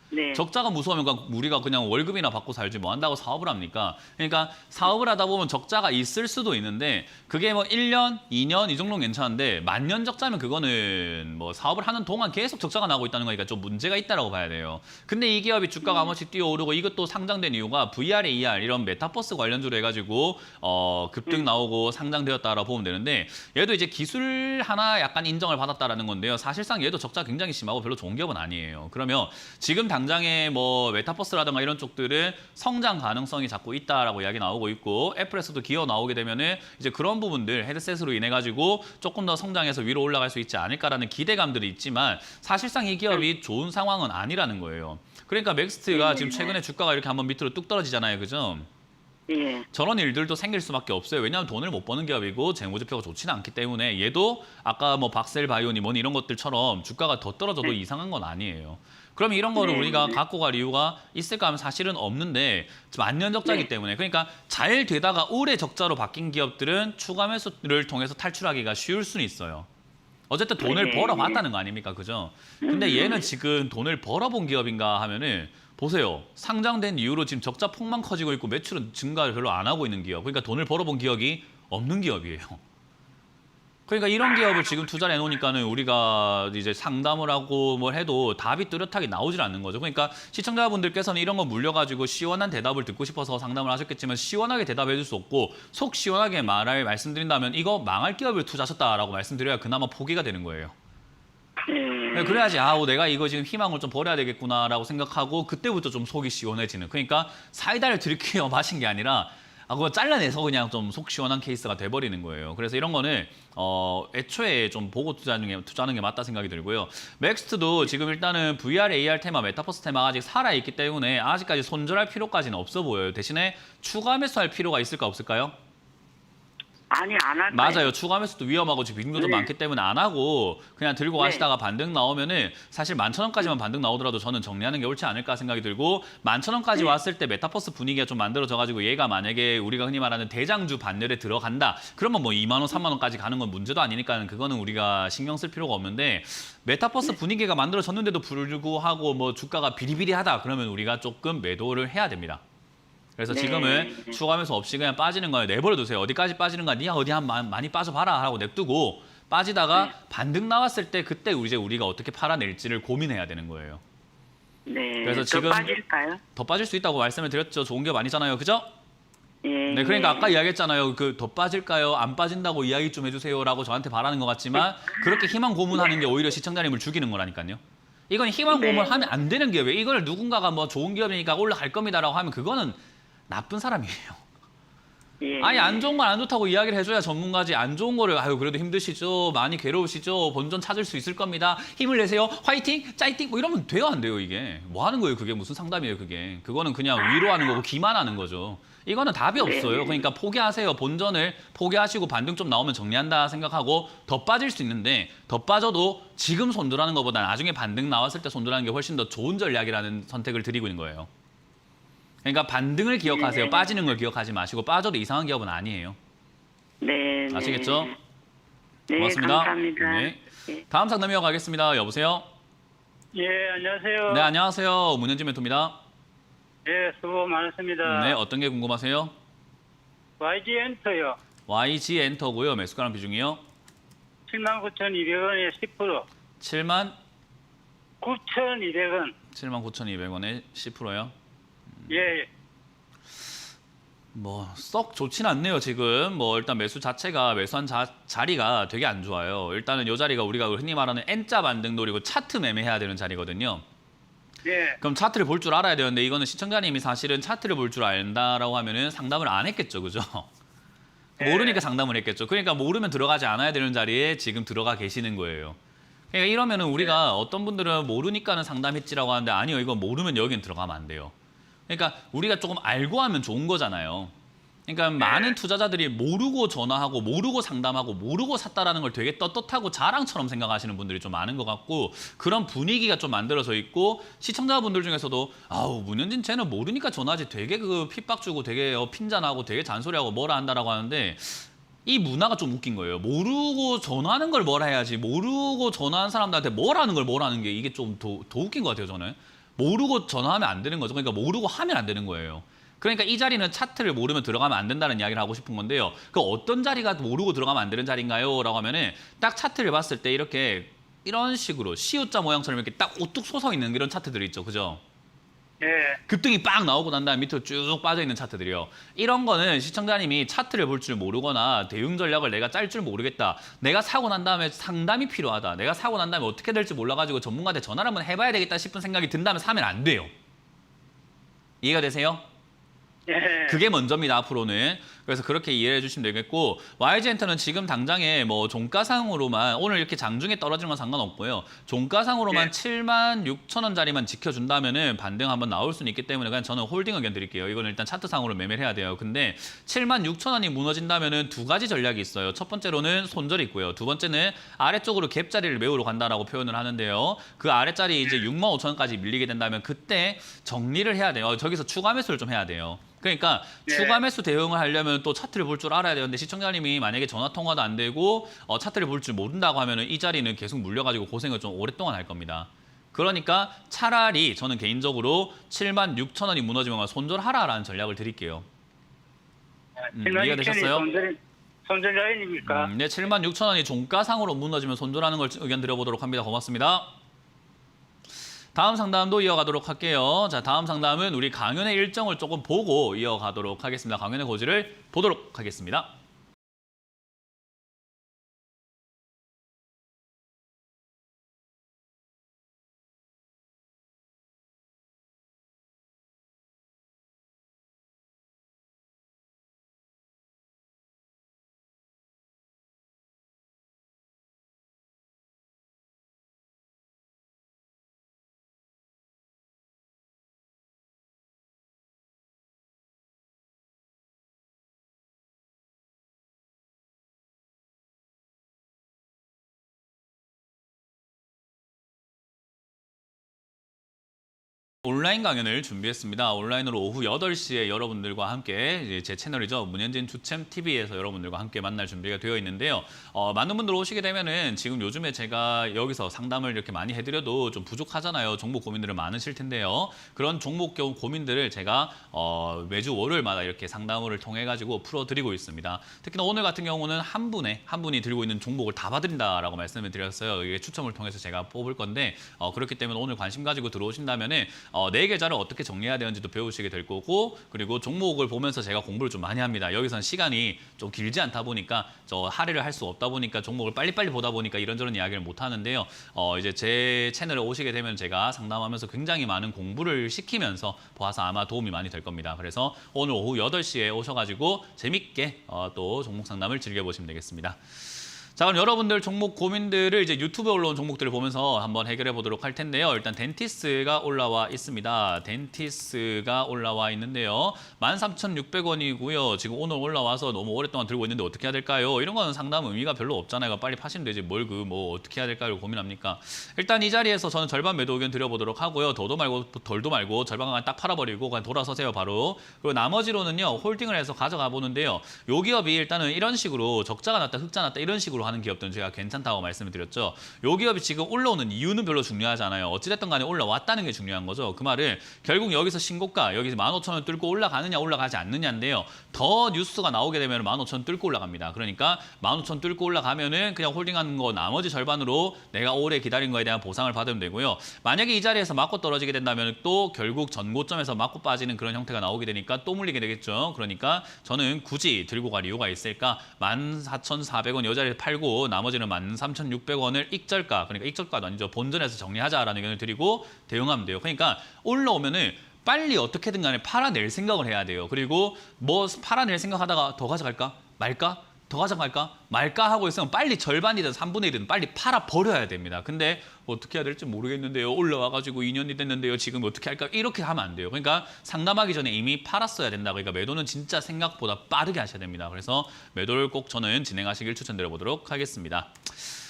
네. 적자가 무서우면 우리가 그냥 월급이나 받고 살지 뭐 한다고 사업을 합니까? 그러니까 사업을 하다 보면 적자가 있을 수도 있는데 그게 뭐 1년, 2년 이 정도는 괜찮은데 만년 적자면 그거는 뭐 사업을 하는 동안 계속 적자가 나고 있다는 거니까 좀 문제가 있다라고 봐야 돼요. 근데 이 기업이 주가가 한 번씩 뛰어오르고 이것도 상장된 이유가 VR, AR 이런 메타버스 관련주로 해가지고 급등 나오고 상장되었다라고 보면 되는데 얘도 이제 기술 하나 약간 인정을 받았다라는 건데요. 사실상 얘도 적자 굉장히 심하고 별로 좋은 기업은 아니에요. 그러면 지금 당장에 뭐 메타버스라든가 이런 쪽들은 성장 가능성이 자꾸 있다라고 이야기 나오고 있고 애플에서도 기어 나오게 되면은 이제 그런 부분들 헤드셋으로 인해 가지고 조금 더 성장해서 위로 올라갈 수 있지 않을까라는 기대감들이 있지만 사실상 이 기업이 좋은 상황은 아니라는 거예요. 그러니까 맥스트가 지금 최근에 주가가 이렇게 한번 밑으로 뚝 떨어지잖아요, 그죠? 예. 저런 일들도 생길 수밖에 없어요. 왜냐하면 돈을 못 버는 기업이고 재무제표가 좋지는 않기 때문에 얘도 아까 뭐 박셀 바이오니 뭐니 이런 것들처럼 주가가 더 떨어져도 이상한 건 아니에요. 그럼 이런 거를 우리가 갖고 갈 이유가 있을까 하면 사실은 없는데 만년 적자이기 때문에 그러니까 잘 되다가 올해 적자로 바뀐 기업들은 추가 매수를 통해서 탈출하기가 쉬울 수는 있어요. 어쨌든 돈을 벌어봤다는 거 아닙니까? 그죠? 근데 얘는 지금 돈을 벌어본 기업인가 하면은 보세요. 상장된 이후로 지금 적자 폭만 커지고 있고 매출은 증가를 별로 안 하고 있는 기업. 그러니까 돈을 벌어본 기업이 없는 기업이에요. 그러니까 이런 기업을 지금 투자를 해놓으니까는 우리가 이제 상담을 하고 뭘 해도 답이 뚜렷하게 나오질 않는 거죠. 그러니까 시청자분들께서는 이런 거 물려가지고 시원한 대답을 듣고 싶어서 상담을 하셨겠지만 시원하게 대답해 줄 수 없고 속 시원하게 말씀드린다면 이거 망할 기업을 투자하셨다라고 말씀드려야 그나마 포기가 되는 거예요. 그래야지 내가 이거 지금 희망을 좀 버려야 되겠구나라고 생각하고 그때부터 좀 속이 시원해지는. 그러니까 사이다를 들이켜 마신 게 아니라 그거 잘라내서 그냥 좀 속 시원한 케이스가 돼버리는 거예요. 그래서 이런 거는 애초에 좀 보고 투자하는 게 맞다 생각이 들고요. 맥스트도 지금 일단은 VR, AR 테마, 메타버스 테마가 아직 살아있기 때문에 아직까지 손절할 필요까지는 없어 보여요. 대신에 추가 매수할 필요가 있을까 없을까요? 아니, 안 할 거예요. 맞아요. 추가 매수도 위험하고 지금 빈도도 많기 때문에 안 하고 그냥 들고 가시다가 반등 나오면은 사실 11,000원까지만 반등 나오더라도 저는 정리하는 게 옳지 않을까 생각이 들고 11,000원까지 왔을 때 메타버스 분위기가 좀 만들어져가지고 얘가 만약에 우리가 흔히 말하는 대장주 반열에 들어간다. 그러면 뭐 2만 원, 3만 원까지 가는 건 문제도 아니니까 그거는 우리가 신경 쓸 필요가 없는데 메타버스 분위기가 만들어졌는데도 불구하고 뭐 주가가 비리비리하다. 그러면 우리가 조금 매도를 해야 됩니다. 그래서 지금은 추가 매수 없이 그냥 빠지는 거예요. 내버려두세요. 어디까지 빠지는 거야? 니 어디 많이 빠져봐라 하고 냅두고 빠지다가 반등 나왔을 때 그때 이제 우리가 어떻게 팔아낼지를 고민해야 되는 거예요. 네. 그래서 지금 더 빠질까요? 더 빠질 수 있다고 말씀을 드렸죠. 좋은 기업 아니잖아요. 그죠? 예. 네, 그러니까 아까 이야기했잖아요. 그 더 빠질까요? 안 빠진다고 이야기 좀 해주세요라고 저한테 바라는 것 같지만 그렇게 희망 고문하는 게 오히려 시청자님을 죽이는 거라니까요. 이건 희망 고문하면 안 되는 기업이에요. 이걸 누군가가 뭐 좋은 기업이니까 올라갈 겁니다라고 하면 그거는 나쁜 사람이에요. 예. 아니 안 좋은 건 안 좋다고 이야기를 해줘야 전문가지. 안 좋은 거를 그래도 힘드시죠, 많이 괴로우시죠, 본전 찾을 수 있을 겁니다, 힘을 내세요, 화이팅, 짜이팅 뭐 이러면 돼요 안 돼요? 이게 뭐 하는 거예요? 그게 무슨 상담이에요? 그거는 그냥 위로하는 거고 기만하는 거죠. 이거는 답이 없어요. 그러니까 포기하세요. 본전을 포기하시고 반등 좀 나오면 정리한다 생각하고 더 빠질 수 있는데 더 빠져도 지금 손절하는 것보다 나중에 반등 나왔을 때 손절하는 게 훨씬 더 좋은 전략이라는 선택을 드리고 있는 거예요. 그러니까 반등을 기억하세요. 빠지는 걸 기억하지 마시고 빠져도 이상한 기업은 아니에요. 네. 아시겠죠? 네, 고맙습니다. 감사합니다. 네. 예. 다음 상담 이어가겠습니다. 여보세요? 예, 안녕하세요. 네, 안녕하세요. 문현진 멘토입니다. 예, 수고 많으십니다. 네, 어떤 게 궁금하세요? YG 엔터요. YG 엔터고요. 매수가랑 비중이요? 79,200원에 10%. 7만 9,200원. 9,200원에 10%요? 예. 뭐 썩 좋진 않네요. 지금 뭐 일단 매수 자체가 매수한 자리가 되게 안 좋아요. 일단은 이 자리가 우리가 흔히 말하는 N자 반등 노리고 차트 매매해야 되는 자리거든요. 예. 그럼 차트를 볼 줄 알아야 되는데 이거는 시청자님이 사실은 차트를 볼 줄 안다라고 하면은 상담을 안 했겠죠, 그죠? 모르니까 상담을 했겠죠. 그러니까 모르면 들어가지 않아야 되는 자리에 지금 들어가 계시는 거예요. 그러니까 이러면은 우리가 어떤 분들은 모르니까는 상담했지라고 하는데 아니요, 이거 모르면 여긴 들어가면 안 돼요. 그러니까 우리가 조금 알고 하면 좋은 거잖아요. 그러니까 많은 투자자들이 모르고 전화하고 모르고 상담하고 모르고 샀다라는 걸 되게 떳떳하고 자랑처럼 생각하시는 분들이 좀 많은 것 같고 그런 분위기가 좀 만들어져 있고 시청자분들 중에서도 아우 문현진 쟤는 모르니까 전화하지 되게 그 핍박 주고 되게 핀잔하고 되게 잔소리하고 뭐라 한다라고 하는데 이 문화가 좀 웃긴 거예요. 모르고 전화하는 걸 뭐라 해야지 모르고 전화한 사람들한테 뭐라는 걸 뭐라는 게 이게 좀 더 웃긴 것 같아요. 저는 모르고 전화하면 안 되는 거죠. 그러니까 모르고 하면 안 되는 거예요. 그러니까 이 자리는 차트를 모르면 들어가면 안 된다는 이야기를 하고 싶은 건데요. 그 어떤 자리가 모르고 들어가면 안 되는 자리인가요? 라고 하면은 딱 차트를 봤을 때 이렇게 이런 식으로 시옷자 모양처럼 이렇게 딱 우뚝 솟아 있는 이런 차트들이 있죠. 그죠? 예. 급등이 빡 나오고 난 다음에 밑으로 쭉 빠져 있는 차트들이요. 이런 거는 시청자님이 차트를 볼 줄 모르거나 대응 전략을 내가 짤 줄 모르겠다. 내가 사고 난 다음에 상담이 필요하다. 내가 사고 난 다음에 어떻게 될지 몰라가지고 전문가한테 전화를 한번 해봐야 되겠다 싶은 생각이 든다면 사면 안 돼요. 이해가 되세요? 예. 그게 먼저입니다, 앞으로는. 그래서 그렇게 이해해 주시면 되겠고 YG엔터는 지금 당장에 뭐 종가상으로만 오늘 이렇게 장중에 떨어지는 건 상관없고요. 종가상으로만 네. 76,000원짜리만 지켜준다면은 반등 한번 나올 수는 있기 때문에 그냥 저는 홀딩 의견 드릴게요. 이거는 일단 차트상으로 매매를 해야 돼요. 근데 76,000원이 무너진다면은 두 가지 전략이 있어요. 첫 번째로는 손절이 있고요. 두 번째는 아래쪽으로 갭자리를 메우러 간다라고 표현을 하는데요. 그 아래자리 이제 65,000원까지 밀리게 된다면 그때 정리를 해야 돼요. 저기서 추가 매수를 좀 해야 돼요. 그러니까 네. 추가 매수 대응을 하려면 또 차트를 볼 줄 알아야 되는데 시청자님이 만약에 전화 통화도 안 되고 차트를 볼 줄 모른다고 하면은 이 자리는 계속 물려가지고 고생을 좀 오랫동안 할 겁니다. 그러니까 차라리 저는 개인적으로 76,000원이 무너지면 손절하라라는 전략을 드릴게요. 이해가 되셨어요? 손절 라인입니까? 네, 76,000원이 종가상으로 무너지면 손절하는 걸 의견 드려보도록 합니다. 고맙습니다. 다음 상담도 이어가도록 할게요. 자, 다음 상담은 우리 강연의 일정을 조금 보고 이어가도록 하겠습니다. 강연의 고지를 보도록 하겠습니다. 온라인 강연을 준비했습니다. 온라인으로 오후 8시에 여러분들과 함께 이제 제 채널이죠. 문현진 주챔TV에서 여러분들과 함께 만날 준비가 되어 있는데요. 많은 분들 오시게 되면은 지금 요즘에 제가 여기서 상담을 이렇게 많이 해드려도 좀 부족하잖아요. 종목 고민들은 많으실 텐데요. 그런 종목 고민들을 제가 매주 월요일마다 이렇게 상담을 통해 가지고 풀어드리고 있습니다. 특히나 오늘 같은 경우는 한 분이 들고 있는 종목을 다 봐드린다라고 말씀을 드렸어요. 이게 추첨을 통해서 제가 뽑을 건데 그렇기 때문에 오늘 관심 가지고 들어오신다면은 내 계좌를 어떻게 정리해야 되는지도 배우시게 될 거고 그리고 종목을 보면서 제가 공부를 좀 많이 합니다. 여기선 시간이 좀 길지 않다 보니까 할애를 할 수 없다 보니까 종목을 빨리빨리 보다 보니까 이런저런 이야기를 못 하는데요. 이제 제 채널에 오시게 되면 제가 상담하면서 굉장히 많은 공부를 시키면서 보아서 아마 도움이 많이 될 겁니다. 그래서 오늘 오후 8시에 오셔가지고 재밌게 또 종목 상담을 즐겨보시면 되겠습니다. 자, 그럼 여러분들 종목 고민들을 이제 유튜브에 올라온 종목들을 보면서 한번 해결해 보도록 할 텐데요. 일단 덴티스가 올라와 있습니다. 덴티스가 올라와 있는데요. 13,600원이고요. 지금 오늘 올라와서 너무 오랫동안 들고 있는데 어떻게 해야 될까요? 이런 거는 상담 의미가 별로 없잖아요. 빨리 파시면 되지. 뭘 어떻게 해야 될까를 고민합니까? 일단 이 자리에서 저는 절반 매도 의견 드려보도록 하고요. 더도 말고 덜도 말고 절반만 딱 팔아버리고 그냥 돌아서세요, 바로. 그리고 나머지로는요. 홀딩을 해서 가져가 보는데요. 요 기업이 일단은 이런 식으로 적자가 났다, 흑자 났다 이런 식으로 하는 기업들은 제가 괜찮다고 말씀을 드렸죠. 요 기업이 지금 올라오는 이유는 별로 중요하지 않아요. 어찌됐든 간에 올라왔다는 게 중요한 거죠. 그 말은 결국 여기서 신고가, 여기서 15,000원 뚫고 올라가느냐 올라가지 않느냐인데요. 더 뉴스가 나오게 되면 15,000원 뚫고 올라갑니다. 그러니까 15,000원 뚫고 올라가면은 그냥 홀딩하는 거 나머지 절반으로 내가 오래 기다린 거에 대한 보상을 받으면 되고요. 만약에 이 자리에서 맞고 떨어지게 된다면 또 결국 전고점에서 맞고 빠지는 그런 형태가 나오게 되니까 또 물리게 되겠죠. 그러니까 저는 굳이 들고 갈 이유가 있을까? 14,400원 이 자리에 팔고 나머지는 13,600원을 익절가, 그러니까 익절가도 아니죠. 본전에서 정리하자라는 의견을 드리고 대응하면 돼요. 그러니까 올라오면은 빨리 어떻게든 간에 팔아낼 생각을 해야 돼요. 그리고 뭐 팔아낼 생각하다가 더 가져갈까? 말까? 더 가져갈까 말까 하고 있으면 빨리 절반이든 3분의 1이든 빨리 팔아 버려야 됩니다. 근데 어떻게 해야 될지 모르겠는데요. 올라와가지고 2년이 됐는데요. 지금 어떻게 할까? 이렇게 하면 안 돼요. 그러니까 상담하기 전에 이미 팔았어야 된다. 그러니까 매도는 진짜 생각보다 빠르게 하셔야 됩니다. 그래서 매도를 꼭 저는 진행하시길 추천드려보도록 하겠습니다.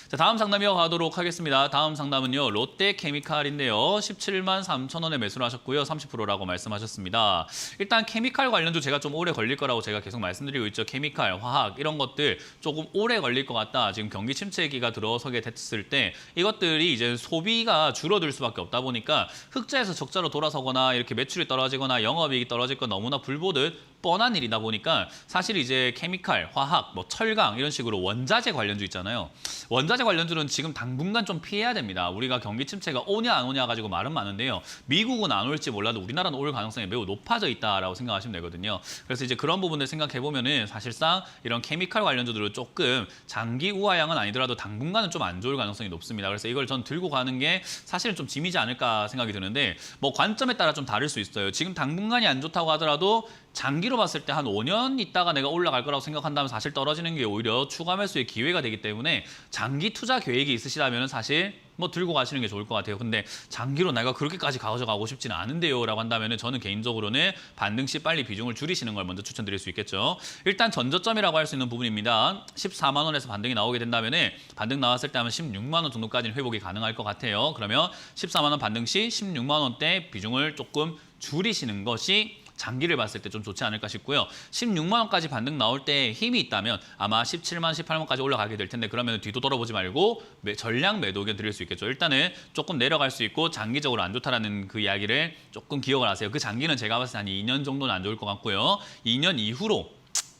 자, 다음 상담 이어가도록 하겠습니다. 다음 상담은요. 롯데케미칼인데요. 17만 3천 원에 매수를 하셨고요. 30%라고 말씀하셨습니다. 일단 케미칼 관련주 제가 좀 오래 걸릴 거라고 제가 계속 말씀드리고 있죠. 케미칼, 화학 이런 것들 조금 오래 걸릴 것 같다. 지금 경기 침체기가 들어서게 됐을 때 이것들이 이제 소비가 줄어들 수밖에 없다 보니까 흑자에서 적자로 돌아서거나 이렇게 매출이 떨어지거나 영업이익이 떨어질 건 너무나 불보듯 뻔한 일이다 보니까 사실 이제 케미칼, 화학, 뭐 철강 이런 식으로 원자재 관련주 있잖아요. 원자재 관련주는 지금 당분간 좀 피해야 됩니다. 우리가 경기 침체가 오냐 안 오냐 가지고 말은 많은데요. 미국은 안 올지 몰라도 우리나라는 올 가능성이 매우 높아져 있다라고 생각하시면 되거든요. 그래서 이제 그런 부분들 생각해 보면은 사실상 이런 케미칼 관련주들은 조금 장기 우하향은 아니더라도 당분간은 좀 안 좋을 가능성이 높습니다. 그래서 이걸 전 들고 가는 게 사실은 좀 짐이지 않을까 생각이 드는데 뭐 관점에 따라 좀 다를 수 있어요. 지금 당분간이 안 좋다고 하더라도 장기로 봤을 때 한 5년 있다가 내가 올라갈 거라고 생각한다면 사실 떨어지는 게 오히려 추가 매수의 기회가 되기 때문에 장기 투자 계획이 있으시다면 사실 뭐 들고 가시는 게 좋을 것 같아요. 근데 장기로 내가 그렇게까지 가져가고 싶지는 않은데요 라고 한다면 저는 개인적으로는 반등 시 빨리 비중을 줄이시는 걸 먼저 추천드릴 수 있겠죠. 일단 전저점이라고 할 수 있는 부분입니다. 14만 원에서 반등이 나오게 된다면 반등 나왔을 때 하면 16만 원 정도까지는 회복이 가능할 것 같아요. 그러면 14만 원 반등 시 16만 원대 비중을 조금 줄이시는 것이 장기를 봤을 때 좀 좋지 않을까 싶고요. 16만 원까지 반등 나올 때 힘이 있다면 아마 17만, 18만까지 올라가게 될 텐데 그러면 뒤도 돌아보지 말고 전량 매도 의견 드릴 수 있겠죠. 일단은 조금 내려갈 수 있고 장기적으로 안 좋다라는 그 이야기를 조금 기억을 하세요. 그 장기는 제가 봤을 때 한 2년 정도는 안 좋을 것 같고요. 2년 이후로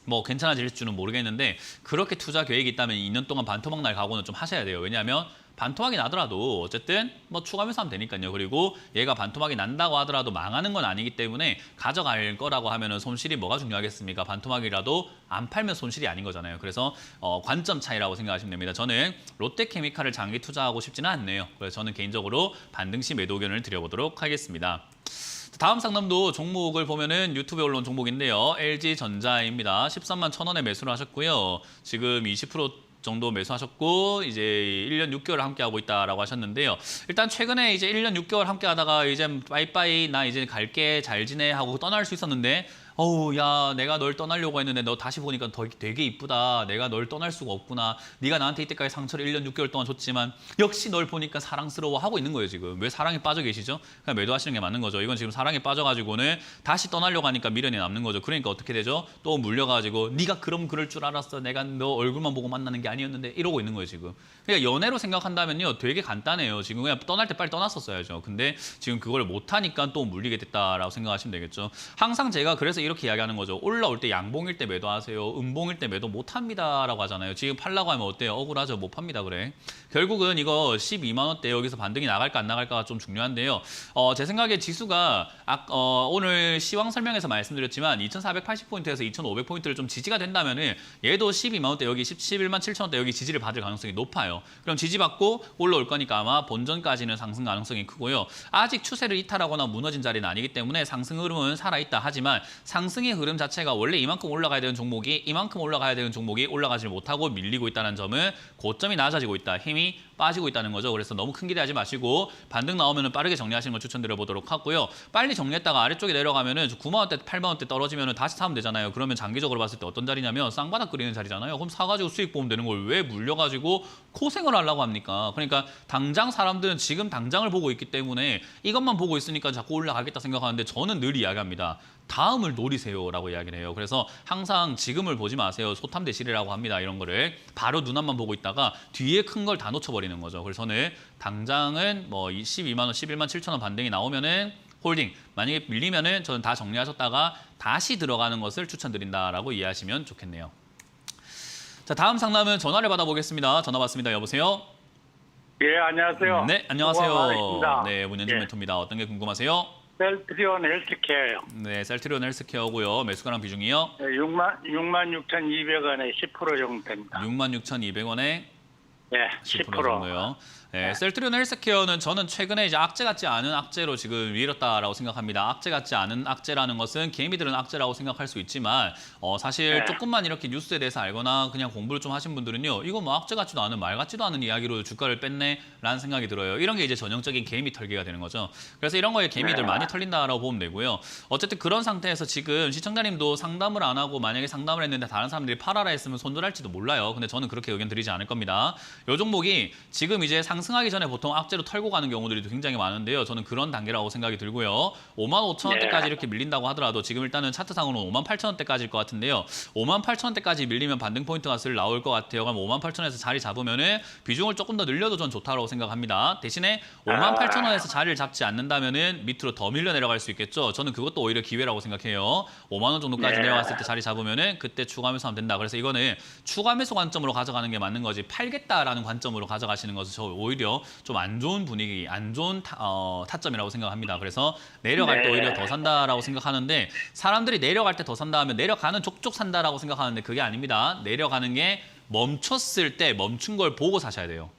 뭐 괜찮아질지는 모르겠는데 그렇게 투자 계획이 있다면 2년 동안 반토막 날 각오는 좀 하셔야 돼요. 왜냐하면 반토막이 나더라도 어쨌든 뭐 추가 매수하면 되니까요. 그리고 얘가 반토막이 난다고 하더라도 망하는 건 아니기 때문에 가져갈 거라고 하면은 손실이 뭐가 중요하겠습니까? 반토막이라도 안 팔면 손실이 아닌 거잖아요. 그래서 관점 차이라고 생각하시면 됩니다. 저는 롯데케미칼을 장기 투자하고 싶지는 않네요. 그래서 저는 개인적으로 반등 시 매도 의견을 드려보도록 하겠습니다. 다음 상담도 종목을 보면은 유튜브에 올라온 종목인데요. LG전자입니다. 13만 1,000원에 매수를 하셨고요. 지금 20% 정도 매수하셨고 이제 1년 6개월 함께하고 있다라고 하셨는데요. 일단 최근에 이제 1년 6개월 함께하다가 이제 빠이빠이 나 이제 갈게 잘 지내 하고 떠날 수 있었는데 어우 야 내가 널 떠나려고 했는데 너 다시 보니까 되게 이쁘다. 내가 널 떠날 수가 없구나. 네가 나한테 이때까지 상처를 1년 6개월 동안 줬지만 역시 널 보니까 사랑스러워 하고 있는 거예요 지금. 왜 사랑에 빠져 계시죠? 그냥 매도하시는 게 맞는 거죠. 이건 지금 사랑에 빠져가지고는 다시 떠나려고 하니까 미련이 남는 거죠. 그러니까 어떻게 되죠? 또 물려가지고 네가 그럴 줄 알았어. 내가 너 얼굴만 보고 만나는 게 아니었는데 이러고 있는 거예요 지금. 그러니까 연애로 생각한다면요 되게 간단해요. 지금 그냥 떠날 때 빨리 떠났었어야죠. 근데 지금 그걸 못하니까 또 물리게 됐다라고 생각하시면 되겠죠. 항상 제가 그래서 이렇게 이야기하는 거죠. 올라올 때 양봉일 때 매도하세요. 음봉일 때 매도 못합니다라고 하잖아요. 지금 팔라고 하면 어때요? 억울하죠. 못 팝니다 그래. 결국은 이거 12만 원대 여기서 반등이 나갈까 안 나갈까가 좀 중요한데요. 제 생각에 지수가 오늘 시황 설명에서 말씀드렸지만 2,480포인트에서 2,500포인트를 좀 지지가 된다면은 얘도 12만 원대 여기 11만 7천 원대 여기 지지를 받을 가능성이 높아요. 그럼 지지받고 올라올 거니까 아마 본전까지는 상승 가능성이 크고요. 아직 추세를 이탈하거나 무너진 자리는 아니기 때문에 상승 흐름은 살아있다 하지만 상승의 흐름 자체가 원래 이만큼 올라가야 되는 종목이 이만큼 올라가야 되는 종목이 올라가지 못하고 밀리고 있다는 점은 고점이 낮아지고 있다. 힘이 빠지고 있다는 거죠. 그래서 너무 큰 기대하지 마시고 반등 나오면 빠르게 정리하시는 걸 추천드려보도록 하고요. 빨리 정리했다가 아래쪽에 내려가면 9만 원대, 8만 원대 떨어지면 다시 사면 되잖아요. 그러면 장기적으로 봤을 때 어떤 자리냐면 쌍바닥 그리는 자리잖아요. 그럼 사가지고 수익 보면 되는 걸 왜 물려가지고 고생을 하려고 합니까? 그러니까 당장 사람들은 지금 당장을 보고 있기 때문에 이것만 보고 있으니까 자꾸 올라가겠다 생각하는데 저는 늘 이야기합니다. 다음을 노리세요라고 이야기를 해요. 그래서 항상 지금을 보지 마세요. 소탐대실이라고 합니다. 이런 거를 바로 눈 앞만 보고 있다가 뒤에 큰 걸 다 놓쳐버리는 거죠. 그래서 저는 당장은 뭐 12만 원, 11만 7천 원 반등이 나오면은 홀딩. 만약에 밀리면은 저는 다 정리하셨다가 다시 들어가는 것을 추천드린다라고 이해하시면 좋겠네요. 자, 다음 상담은 전화를 받아보겠습니다. 전화 받습니다. 여보세요? 예, 안녕하세요. 네, 안녕하세요. 고맙습니다. 네, 문현진 예. 멘토입니다. 어떤 게 궁금하세요? 셀트리온 헬스케어요. 네, 셀트리온 헬스케어고요. 매수가랑 비중이요? 66,200원에 10% 정도 됩니다. 66,200원에 예, 10% 10%. 정도요. 네, 셀트리온 헬스케어는 저는 최근에 이제 악재 같지 않은 악재로 지금 밀었다라고 생각합니다. 악재 같지 않은 악재라는 것은 개미들은 악재라고 생각할 수 있지만 사실 네. 조금만 이렇게 뉴스에 대해서 알거나 그냥 공부를 좀 하신 분들은요, 이거 뭐 악재 같지도 않은 말 같지도 않은 이야기로 주가를 뺐네라는 생각이 들어요. 이런 게 이제 전형적인 개미 털기가 되는 거죠. 그래서 이런 거에 개미들 많이 털린다라고 보면 되고요. 어쨌든 그런 상태에서 지금 시청자님도 상담을 안 하고 만약에 상담을 했는데 다른 사람들이 팔아라 했으면 손절할지도 몰라요. 근데 저는 그렇게 의견 드리지 않을 겁니다. 이 종목이 지금 이제 상승하기 전에 보통 악재로 털고 가는 경우들이 굉장히 많은데요. 저는 그런 단계라고 생각이 들고요. 55,000원대까지 네. 이렇게 밀린다고 하더라도 지금 일단은 차트상으로는 58,000원대까지일 것 같은데요. 58,000원대까지 밀리면 반등 포인트가 슬 나올 것 같아요. 그럼 58,000원에서 자리 잡으면은 비중을 조금 더 늘려도 전 좋다고 생각합니다. 대신에 58,000원에서 자리를 잡지 않는다면은 밑으로 더 밀려 내려갈 수 있겠죠. 저는 그것도 오히려 기회라고 생각해요. 5만 원 정도까지 네. 내려갔을 때 자리 잡으면은 그때 추가 매수하면 된다. 그래서 이거는 추가 매수 관점으로 가져가는 게 맞는 거지 팔겠다라는 관점으로 가져가시는 것은 저 오히려 좀 안 좋은 분위기, 안 좋은 타점이라고 생각합니다. 그래서 내려갈 때 네. 오히려 더 산다라고 생각하는데 사람들이 내려갈 때 더 산다 하면 내려가는 족족 산다라고 생각하는데 그게 아닙니다. 내려가는 게 멈췄을 때 멈춘 걸 보고 사셔야 돼요.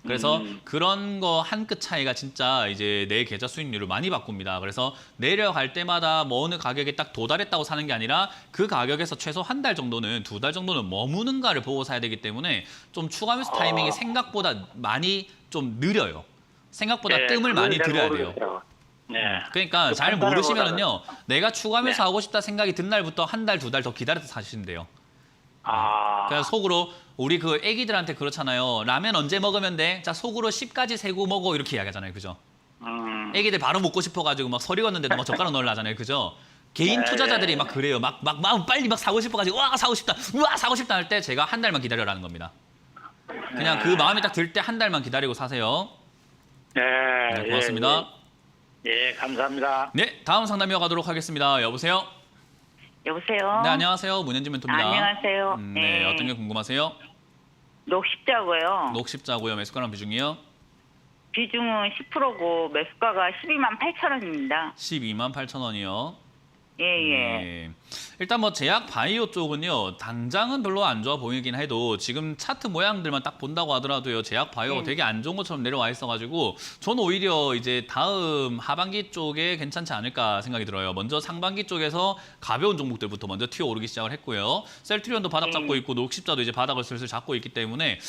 그래서 그런 거 한 끗 차이가 진짜 이제 내 계좌 수익률을 많이 바꿉니다. 그래서 내려갈 때마다 뭐 어느 가격에 딱 도달했다고 사는 게 아니라 그 가격에서 최소 한 달 정도는, 두 달 정도는 머무는가를 보고 사야 되기 때문에 좀 추가 매수 타이밍이 생각보다 많이 좀 느려요. 생각보다 네, 뜸을 그건 많이 잘 들여야 돼요. 모르겠어요. 네. 그러니까 그 잘 판단을 모르시면은요, 내가 추가 매수 네. 하고 싶다 생각이 든 날부터 한 달, 두 달 더 기다려서 사시면 돼요. 아, 그냥 속으로 우리 그 애기들한테 그렇잖아요. 라면 언제 먹으면 돼? 자, 속으로 10까지 세고 먹어 이렇게 이야기하잖아요. 그죠? 애기들 바로 먹고 싶어가지고 막 서리 걷는데도 막 젓가락 넣으려 하잖아요. 그죠? 개인 네, 투자자들이 네, 막 그래요. 막 빨리 막 사고 싶어가지고 와 사고 싶다, 우와 사고 싶다 할 때 제가 한 달만 기다려라는 겁니다. 그냥 그 마음이 딱 들 때 한 달만 기다리고 사세요. 네, 네, 고맙습니다. 예, 감사합니다. 네, 다음 상담 이어가도록 하겠습니다. 여보세요? 여보세요. 네, 안녕하세요. 문현진 멘토입니다. 안녕하세요. 네, 어떤 게 궁금하세요? 녹십자고요. 녹십자고요. 매수가랑 비중이요? 비중은 10%고 매수가가 128,000원입니다. 128,000원이요. 예예. 네. 일단 뭐 제약 바이오 쪽은요, 당장은 별로 안 좋아 보이긴 해도 지금 차트 모양들만 딱 본다고 하더라도요, 제약 바이오가 되게 안 좋은 것처럼 내려와 있어가지고 저는 오히려 이제 다음 하반기 쪽에 괜찮지 않을까 생각이 들어요. 먼저 상반기 쪽에서 가벼운 종목들부터 먼저 튀어오르기 시작을 했고요. 셀트리온도 바닥 잡고 있고 녹십자도 이제 바닥을 슬슬 잡고 있기 때문에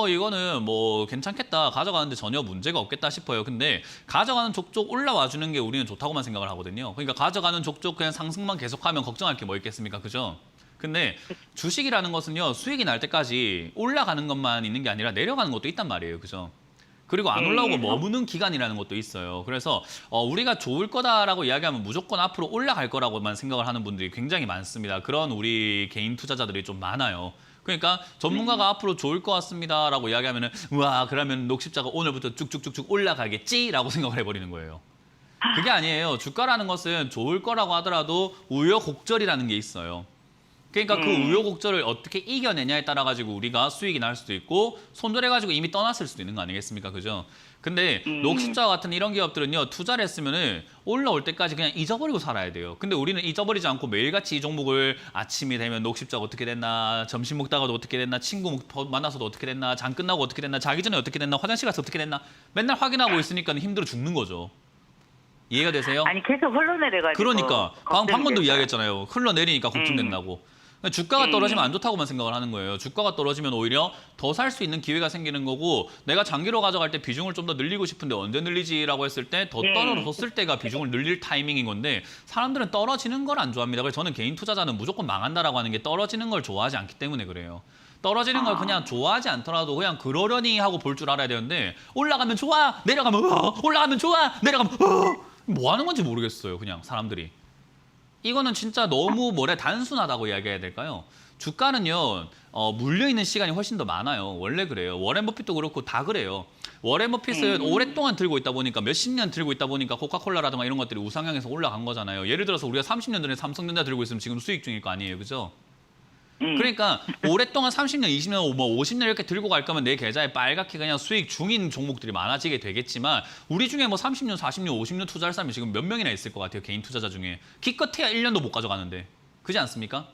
이거는 뭐 괜찮겠다, 가져가는데 전혀 문제가 없겠다 싶어요. 근데 가져가는 족족 올라와 주는 게 우리는 좋다고만 생각을 하거든요. 그러니까 가져가는 족족 그냥 상승만 계속하면 걱정할 게 뭐 있겠습니까? 그죠? 근데 주식이라는 것은요, 수익이 날 때까지 올라가는 것만 있는 게 아니라 내려가는 것도 있단 말이에요. 그죠? 그리고 안 올라오고 머무는 기간이라는 것도 있어요. 그래서 우리가 좋을 거다라고 이야기하면 무조건 앞으로 올라갈 거라고만 생각을 하는 분들이 굉장히 많습니다. 그런 우리 개인 투자자들이 좀 많아요. 그러니까 전문가가 앞으로 좋을 것 같습니다라고 이야기하면은 우와, 그러면 녹십자가 오늘부터 쭉쭉쭉쭉 올라가겠지라고 생각을 해버리는 거예요. 그게 아니에요. 주가라는 것은 좋을 거라고 하더라도 우여곡절이라는 게 있어요. 그러니까 그 우여곡절을 어떻게 이겨내냐에 따라 가지고 우리가 수익이 날 수도 있고 손절해가지고 이미 떠났을 수도 있는 거 아니겠습니까? 그죠? 근데 녹십자와 같은 이런 기업들은요, 투자를 했으면은 올라올 때까지 그냥 잊어버리고 살아야 돼요. 근데 우리는 잊어버리지 않고 매일같이 이 종목을 아침이 되면 녹십자가 어떻게 됐나, 점심 먹다가도 어떻게 됐나, 친구 만나서도 어떻게 됐나, 장 끝나고 어떻게 됐나, 자기 전에 어떻게 됐나, 화장실 가서 어떻게 됐나 맨날 확인하고 있으니까 힘들어 죽는 거죠. 이해가 되세요? 아니 계속 흘러내려가지고. 그러니까 방금도 걱정이 이야기했잖아요. 흘러내리니까 걱정된다고. 주가가 떨어지면 안 좋다고만 생각을 하는 거예요. 주가가 떨어지면 오히려 더 살 수 있는 기회가 생기는 거고, 내가 장기로 가져갈 때 비중을 좀 더 늘리고 싶은데 언제 늘리지라고 했을 때 더 떨어졌을 때가 비중을 늘릴 타이밍인 건데, 사람들은 떨어지는 걸 안 좋아합니다. 그래서 저는 개인 투자자는 무조건 망한다라고 하는 게 떨어지는 걸 좋아하지 않기 때문에 그래요. 떨어지는 걸 그냥 좋아하지 않더라도 그냥 그러려니 하고 볼 줄 알아야 되는데, 올라가면 좋아, 내려가면 올라가면 좋아, 내려가면 뭐 하는 건지 모르겠어요. 그냥 사람들이. 이거는 진짜 너무 단순하다고 이야기해야 될까요? 주가는요, 물려있는 시간이 훨씬 더 많아요. 원래 그래요. 워렌 버핏도 그렇고 다 그래요. 워렌 버핏은 오랫동안 들고 있다 보니까, 몇십 년 들고 있다 보니까 코카콜라라든가 이런 것들이 우상향해서 올라간 거잖아요. 예를 들어서 우리가 30년 전에 삼성전자 들고 있으면 지금 수익 중일 거 아니에요. 그죠? 그러니까 오랫동안 30년, 20년, 뭐 50년 이렇게 들고 갈 거면 내 계좌에 빨갛게 그냥 수익 중인 종목들이 많아지게 되겠지만, 우리 중에 뭐 30년, 40년, 50년 투자할 사람이 지금 몇 명이나 있을 것 같아요. 개인 투자자 중에. 기껏해야 1년도 못 가져가는데. 그렇지 않습니까?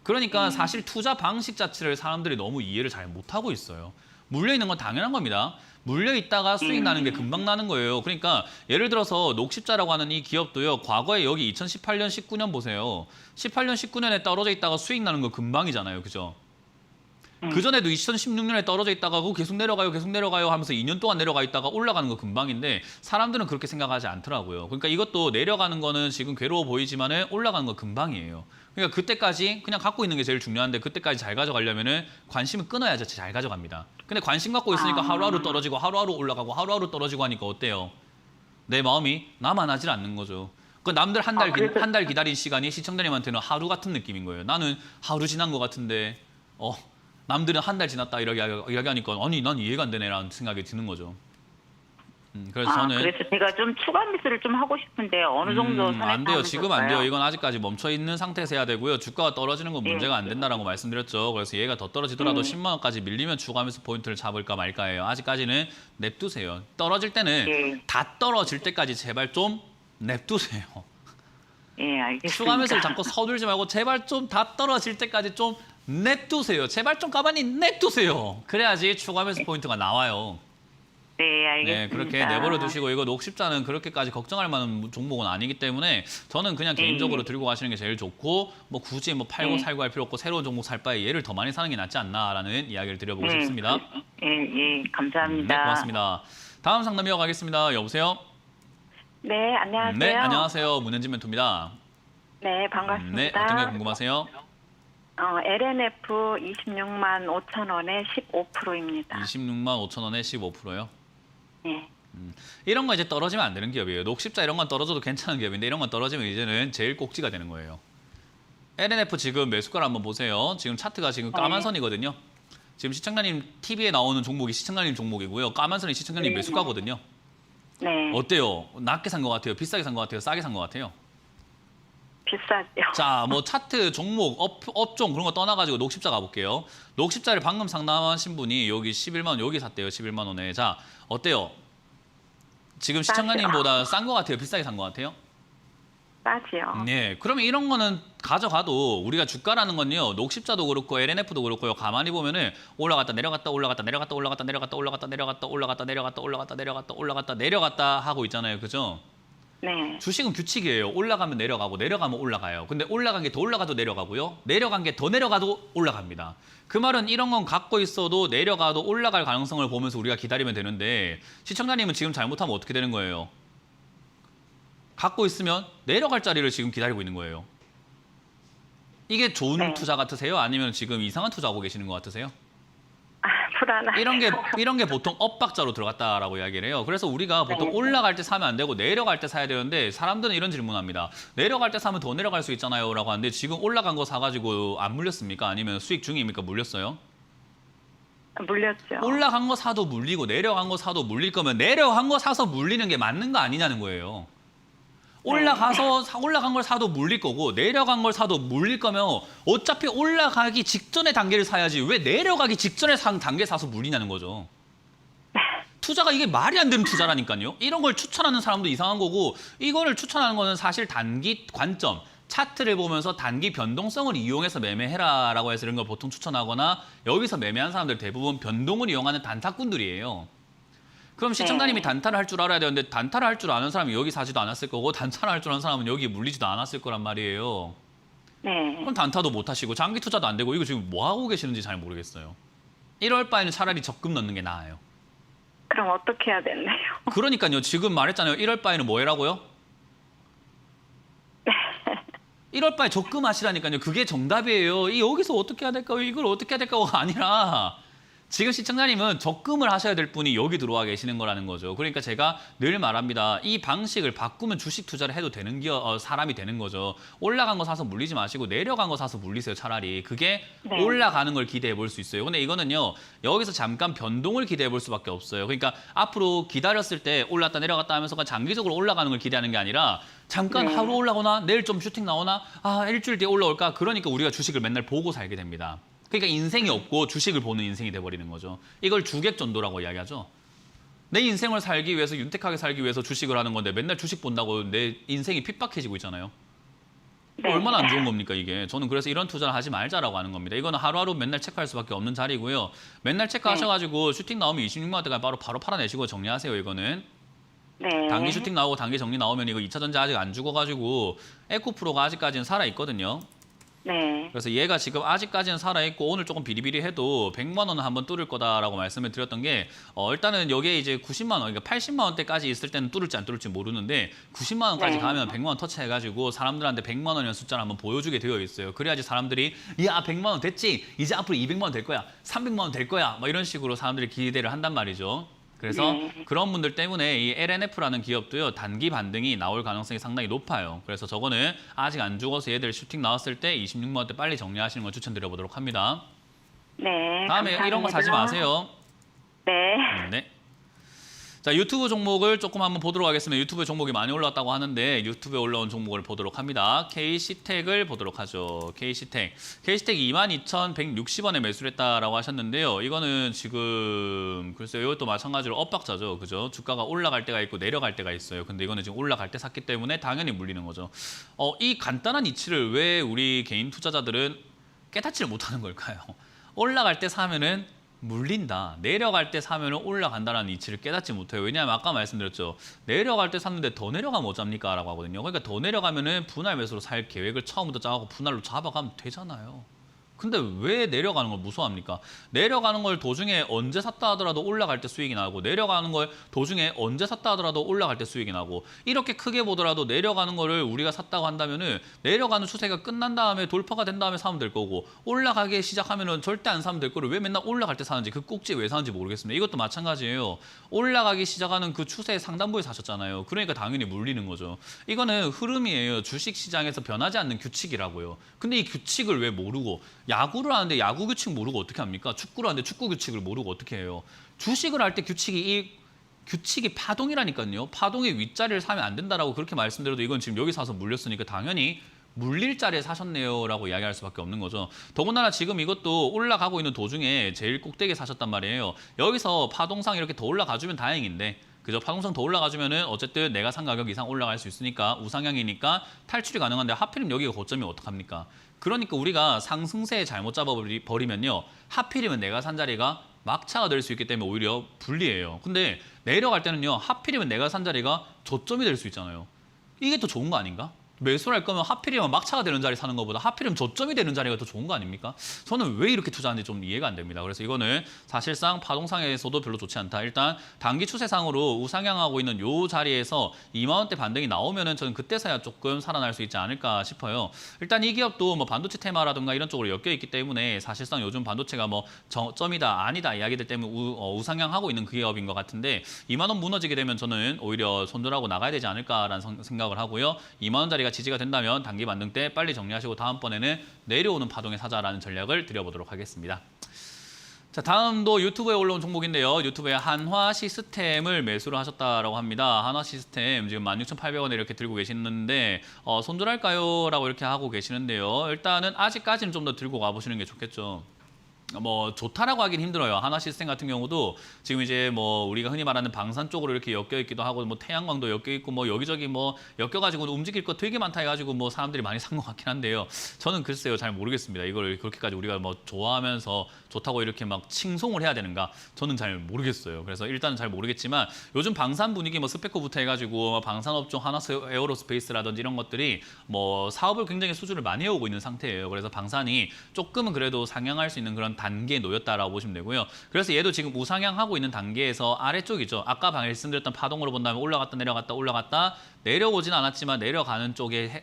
그러니까 사실 투자 방식 자체를 사람들이 너무 이해를 잘 못하고 있어요. 물려 있는 건 당연한 겁니다. 물려 있다가 수익 나는 게 금방 나는 거예요. 그러니까 예를 들어서 녹십자라고 하는 이 기업도요. 과거에 여기 2018년, 19년 보세요. 18년, 19년에 떨어져 있다가 수익 나는 거 금방이잖아요. 그죠? 그전에도 2016년에 떨어져 있다가 그거 계속 내려가요 하면서 2년 동안 내려가 있다가 올라가는 거 금방인데 사람들은 그렇게 생각하지 않더라고요. 그러니까 이것도 내려가는 거는 지금 괴로워 보이지만은 올라가는 거 금방이에요. 그러니까 그때까지 그냥 갖고 있는 게 제일 중요한데 그때까지 잘 가져가려면은 관심을 끊어야죠. 잘 가져갑니다. 근데 관심 갖고 있으니까 하루하루 떨어지고 하루하루 올라가고 하루하루 떨어지고 하니까 어때요? 내 마음이 나만 하질 않는 거죠. 그 남들 한 달 기다린 시간이 시청자님한테는 하루 같은 느낌인 거예요. 나는 하루 지난 것 같은데 남들은 한 달 지났다 이야기하니까 아니 난 이해가 안 되네라는 생각이 드는 거죠. 그래서 저는 그래서 제가 좀 추가 매수를 좀 하고 싶은데 어느 정도 선에서 안 돼요. 하면 지금 안 돼요. 좋을까요? 이건 아직까지 멈춰 있는 상태에서 해야 되고요. 주가가 떨어지는 건 문제가 안 된다라고 말씀드렸죠. 그래서 얘가 더 떨어지더라도 10만 원까지 밀리면 추가하면서 포인트를 잡을까 말까예요. 아직까지는 냅두세요. 떨어질 때는 다 떨어질 때까지 제발 좀 냅두세요. 예, 알겠습니다. 추가 매수를 자꾸 서둘지 말고 제발 좀 다 떨어질 때까지 좀 냅두세요. 제발 좀 가만히 냅두세요. 그래야지 추가 매수 포인트가 나와요. 네, 알겠습니다. 네, 그렇게 내버려 두시고 이거 녹십자는 그렇게까지 걱정할 만한 종목은 아니기 때문에 저는 그냥 개인적으로 들고 가시는 게 제일 좋고 뭐 굳이 뭐 팔고 살고 할 필요 없고 새로운 종목 살 바에 얘를 더 많이 사는 게 낫지 않나라는 이야기를 드려보고 싶습니다. 예, 감사합니다. 네, 고맙습니다. 다음 상담 이어가겠습니다. 여보세요? 네, 안녕하세요. 네, 안녕하세요. 문현진 멘토입니다. 네, 반갑습니다. 네, 어떤 게 궁금하세요? LNF 26만 5천 원에 15%입니다. 26만 5천 원에 15%요? 네. 이런 거 이제 떨어지면 안 되는 기업이에요. 녹십자 이런 건 떨어져도 괜찮은 기업인데 이런 건 떨어지면 이제는 제일 꼭지가 되는 거예요. LNF 지금 매수가를 한번 보세요. 지금 차트가 지금 까만 선이거든요. 지금 시청자님 TV에 나오는 종목이 시청자님 종목이고요. 까만 선이 시청자님 매수가거든요. 네. 어때요? 낮게 산 것 같아요? 비싸게 산 것 같아요? 싸게 산 것 같아요? 비싸죠. 자, 뭐 차트, 종목, 업종 그런 거 떠나가지고 녹십자 가볼게요. 녹십자를 방금 상담하신 분이 여기 11만 원 여기 샀대요. 11만 원에. 자, 어때요? 지금 시청자님보다 싼 것 같아요? 비싸게 산 것 같아요? 싸지요. 네, 그러면 이런 거는 가져가도 우리가 주가라는 건요. 녹십자도 그렇고 LNF도 그렇고요. 가만히 보면은 올라갔다 내려갔다 올라갔다 내려갔다 올라갔다 내려갔다 올라갔다 내려갔다 올라갔다 내려갔다 올라갔다 내려갔다 올라갔다 내려갔다 하고 있잖아요. 그죠? 네. 주식은 규칙이에요. 올라가면 내려가고 내려가면 올라가요. 근데 올라간 게 더 올라가도 내려가고요. 내려간 게 더 내려가도 올라갑니다. 그 말은 이런 건 갖고 있어도 내려가도 올라갈 가능성을 보면서 우리가 기다리면 되는데 시청자님은 지금 잘못하면 어떻게 되는 거예요? 갖고 있으면 내려갈 자리를 지금 기다리고 있는 거예요. 이게 좋은 투자 같으세요? 아니면 지금 이상한 투자하고 계시는 것 같으세요? 불안하죠. 이런 게 보통 엇박자로 들어갔다라고 이야기를 해요. 그래서 우리가 보통 올라갈 때 사면 안 되고 내려갈 때 사야 되는데 사람들은 이런 질문합니다. 내려갈 때 사면 더 내려갈 수 있잖아요 라고 하는데 지금 올라간 거 사가지고 안 물렸습니까? 아니면 수익 중입니까? 물렸어요? 물렸죠. 올라간 거 사도 물리고 내려간 거 사도 물릴 거면 내려간 거 사서 물리는 게 맞는 거 아니냐는 거예요. 올라간 걸 사도 물릴 거고 내려간 걸 사도 물릴 거면 어차피 올라가기 직전의 단계를 사야지 왜 내려가기 직전에 산 단계 사서 물리냐는 거죠. 투자가 이게 말이 안 되는 투자라니까요. 이런 걸 추천하는 사람도 이상한 거고 이거를 추천하는 거는 사실 단기 관점, 차트를 보면서 단기 변동성을 이용해서 매매해라라고 해서 이런 걸 보통 추천하거나 여기서 매매한 사람들 대부분 변동을 이용하는 단타꾼들이에요. 그럼 시청자님이 단타를 할 줄 알아야 되는데 단타를 할 줄 아는 사람이 여기 사지도 않았을 거고 단타를 할 줄 아는 사람은 여기 물리지도 않았을 거란 말이에요. 네. 그럼 단타도 못 하시고 장기 투자도 안 되고 이거 지금 뭐 하고 계시는지 잘 모르겠어요. 이럴 바에는 차라리 적금 넣는 게 나아요. 그럼 어떻게 해야 되나요? 그러니까요. 지금 말했잖아요. 이럴 바에는 뭐 해라고요? 이럴 바에 적금 하시라니까요. 그게 정답이에요. 여기서 어떻게 해야 될까요? 이걸 어떻게 해야 될까가 아니라 지금 시청자님은 적금을 하셔야 될 분이 여기 들어와 계시는 거라는 거죠. 그러니까 제가 늘 말합니다. 이 방식을 바꾸면 주식 투자를 해도 되는 사람이 되는 거죠. 올라간 거 사서 물리지 마시고 내려간 거 사서 물리세요. 차라리. 그게 올라가는 걸 기대해 볼 수 있어요. 근데 이거는요. 여기서 잠깐 변동을 기대해 볼 수밖에 없어요. 그러니까 앞으로 기다렸을 때 올랐다 내려갔다 하면서 장기적으로 올라가는 걸 기대하는 게 아니라 잠깐 하루 올라오나 내일 좀 슈팅 나오나 일주일 뒤에 올라올까 그러니까 우리가 주식을 맨날 보고 살게 됩니다. 그러니까 인생이 없고 주식을 보는 인생이 돼버리는 거죠. 이걸 주객전도라고 이야기하죠. 내 인생을 살기 위해서 윤택하게 살기 위해서 주식을 하는 건데 맨날 주식 본다고 내 인생이 핍박해지고 있잖아요. 네. 얼마나 안 좋은 겁니까 이게. 저는 그래서 이런 투자를 하지 말자라고 하는 겁니다. 이거는 하루하루 맨날 체크할 수밖에 없는 자리고요. 맨날 체크하셔가지고 슈팅 나오면 26만 원대까지 바로 팔아내시고 정리하세요. 이거는. 네. 단기 슈팅 나오고 단기 정리 나오면 이거 2차 전지 아직 안 죽어가지고 에코프로가 아직까지는 살아있거든요. 네. 그래서 얘가 지금 아직까지는 살아있고 오늘 조금 비리비리해도 100만 원은 한번 뚫을 거다라고 말씀을 드렸던 게 일단은 여기에 이제 90만 원, 그러니까 80만 원대까지 있을 때는 뚫을지 안 뚫을지 모르는데 90만 원까지 네. 가면 100만 원 터치해가지고 사람들한테 100만 원이라는 숫자를 한번 보여주게 되어 있어요. 그래야지 사람들이 야 100만 원 됐지, 이제 앞으로 200만 원 될 거야, 300만 원 될 거야, 막 이런 식으로 사람들이 기대를 한단 말이죠. 그래서 네. 그런 분들 때문에 이 LNF라는 기업도요 단기 반등이 나올 가능성이 상당히 높아요. 그래서 저거는 아직 안 죽어서 얘들 슈팅 나왔을 때 26만 원대 빨리 정리하시는 걸 추천드려보도록 합니다. 네. 다음에 이런 거 사지 감사합니다. 마세요. 네. 네. 자, 유튜브 종목을 조금 한번 보도록 하겠습니다. 유튜브에 종목이 많이 올라왔다고 하는데 유튜브에 올라온 종목을 보도록 합니다. KC텍을 보도록 하죠. KC텍 22,160원에 매수를 했다라고 하셨는데요. 이거는 지금 글쎄요, 이것도 마찬가지로 엇박자죠. 그죠? 주가가 올라갈 때가 있고 내려갈 때가 있어요. 근데 이거는 지금 올라갈 때 샀기 때문에 당연히 물리는 거죠. 이 간단한 이치를 왜 우리 개인 투자자들은 깨닫지를 못하는 걸까요? 올라갈 때 사면은 물린다. 내려갈 때 사면은 올라간다는 이치를 깨닫지 못해요. 왜냐하면 아까 말씀드렸죠. 내려갈 때 샀는데 더 내려가면 어쩝니까? 라고 하거든요. 그러니까 더 내려가면은 분할 매수로 살 계획을 처음부터 짜고 분할로 잡아가면 되잖아요. 근데 왜 내려가는 걸 무서워합니까? 내려가는 걸 도중에 언제 샀다 하더라도 올라갈 때 수익이 나고, 내려가는 걸 도중에 언제 샀다 하더라도 올라갈 때 수익이 나고, 이렇게 크게 보더라도 내려가는 거를 우리가 샀다고 한다면은 내려가는 추세가 끝난 다음에 돌파가 된 다음에 사면 될 거고, 올라가기 시작하면은 절대 안 사면 될 거를 왜 맨날 올라갈 때 사는지, 그 꼭지 왜 사는지 모르겠습니다. 이것도 마찬가지예요. 올라가기 시작하는 그 추세의 상단부에 사셨잖아요. 그러니까 당연히 물리는 거죠. 이거는 흐름이에요. 주식 시장에서 변하지 않는 규칙이라고요. 근데 이 규칙을 왜 모르고, 야구를 하는데 야구 규칙 모르고 어떻게 합니까? 축구를 하는데 축구 규칙을 모르고 어떻게 해요? 주식을 할 때 규칙이 파동이라니까요. 파동의 윗자리를 사면 안 된다라고 그렇게 말씀드려도 이건 지금 여기 사서 물렸으니까 당연히 물릴 자리에 사셨네요라고 이야기할 수밖에 없는 거죠. 더군다나 지금 이것도 올라가고 있는 도중에 제일 꼭대기에 사셨단 말이에요. 여기서 파동상 이렇게 더 올라가주면 다행인데, 그죠? 파동상 더 올라가주면은 어쨌든 내가 산 가격 이상 올라갈 수 있으니까 우상향이니까 탈출이 가능한데, 하필이면 여기가 고점이면 어떡합니까? 그러니까 우리가 상승세에 잘못 잡아버리면요, 하필이면 내가 산 자리가 막차가 될 수 있기 때문에 오히려 불리해요. 근데 내려갈 때는요, 하필이면 내가 산 자리가 저점이 될 수 있잖아요. 이게 더 좋은 거 아닌가? 매수를 할 거면 하필이면 막차가 되는 자리 사는 것보다 하필이면 저점이 되는 자리가 더 좋은 거 아닙니까? 저는 왜 이렇게 투자하는지 좀 이해가 안 됩니다. 그래서 이거는 사실상 파동상에서도 별로 좋지 않다. 일단 단기 추세상으로 우상향하고 있는 요 자리에서 2만 원대 반등이 나오면은 저는 그때서야 조금 살아날 수 있지 않을까 싶어요. 일단 이 기업도 뭐 반도체 테마라든가 이런 쪽으로 엮여 있기 때문에 사실상 요즘 반도체가 뭐 저점이다 아니다 이야기들 때문에 우상향하고 있는 그 기업인 것 같은데, 2만 원 무너지게 되면 저는 오히려 손절하고 나가야 되지 않을까라는 생각을 하고요. 2만 원짜리가 지지가 된다면 단기 반등 때 빨리 정리하시고 다음번에는 내려오는 파동에 사자라는 전략을 드려보도록 하겠습니다. 자, 다음도 유튜브에 올라온 종목인데요. 유튜브에 한화 시스템을 매수를 하셨다라고 합니다. 한화 시스템 지금 16,800원에 이렇게 들고 계시는데 손절할까요? 라고 이렇게 하고 계시는데요. 일단은 아직까지는 좀 더 들고 가보시는 게 좋겠죠. 뭐 좋다라고 하긴 힘들어요. 한화 시스템 같은 경우도 지금 이제 뭐 우리가 흔히 말하는 방산 쪽으로 이렇게 엮여 있기도 하고, 뭐 태양광도 엮여 있고, 뭐 여기저기 뭐 엮여가지고 움직일 거 되게 많다 해가지고 뭐 사람들이 많이 산 것 같긴 한데요. 저는 글쎄요, 잘 모르겠습니다. 이걸 그렇게까지 우리가 뭐 좋아하면서 좋다고 이렇게 막 칭송을 해야 되는가? 저는 잘 모르겠어요. 그래서 일단은 잘 모르겠지만 요즘 방산 분위기 뭐 스페코부터 해가지고 방산업종 하나 에어로스페이스라든지 이런 것들이 뭐 사업을 굉장히 수주를 많이 해오고 있는 상태예요. 그래서 방산이 조금은 그래도 상향할 수 있는 그런 단계에 놓였다라고 보시면 되고요. 그래서 얘도 지금 우상향하고 있는 단계에서 아래쪽이죠. 아까 말씀드렸던 파동으로 본다면 올라갔다 내려갔다 내려오진 않았지만 내려가는 쪽에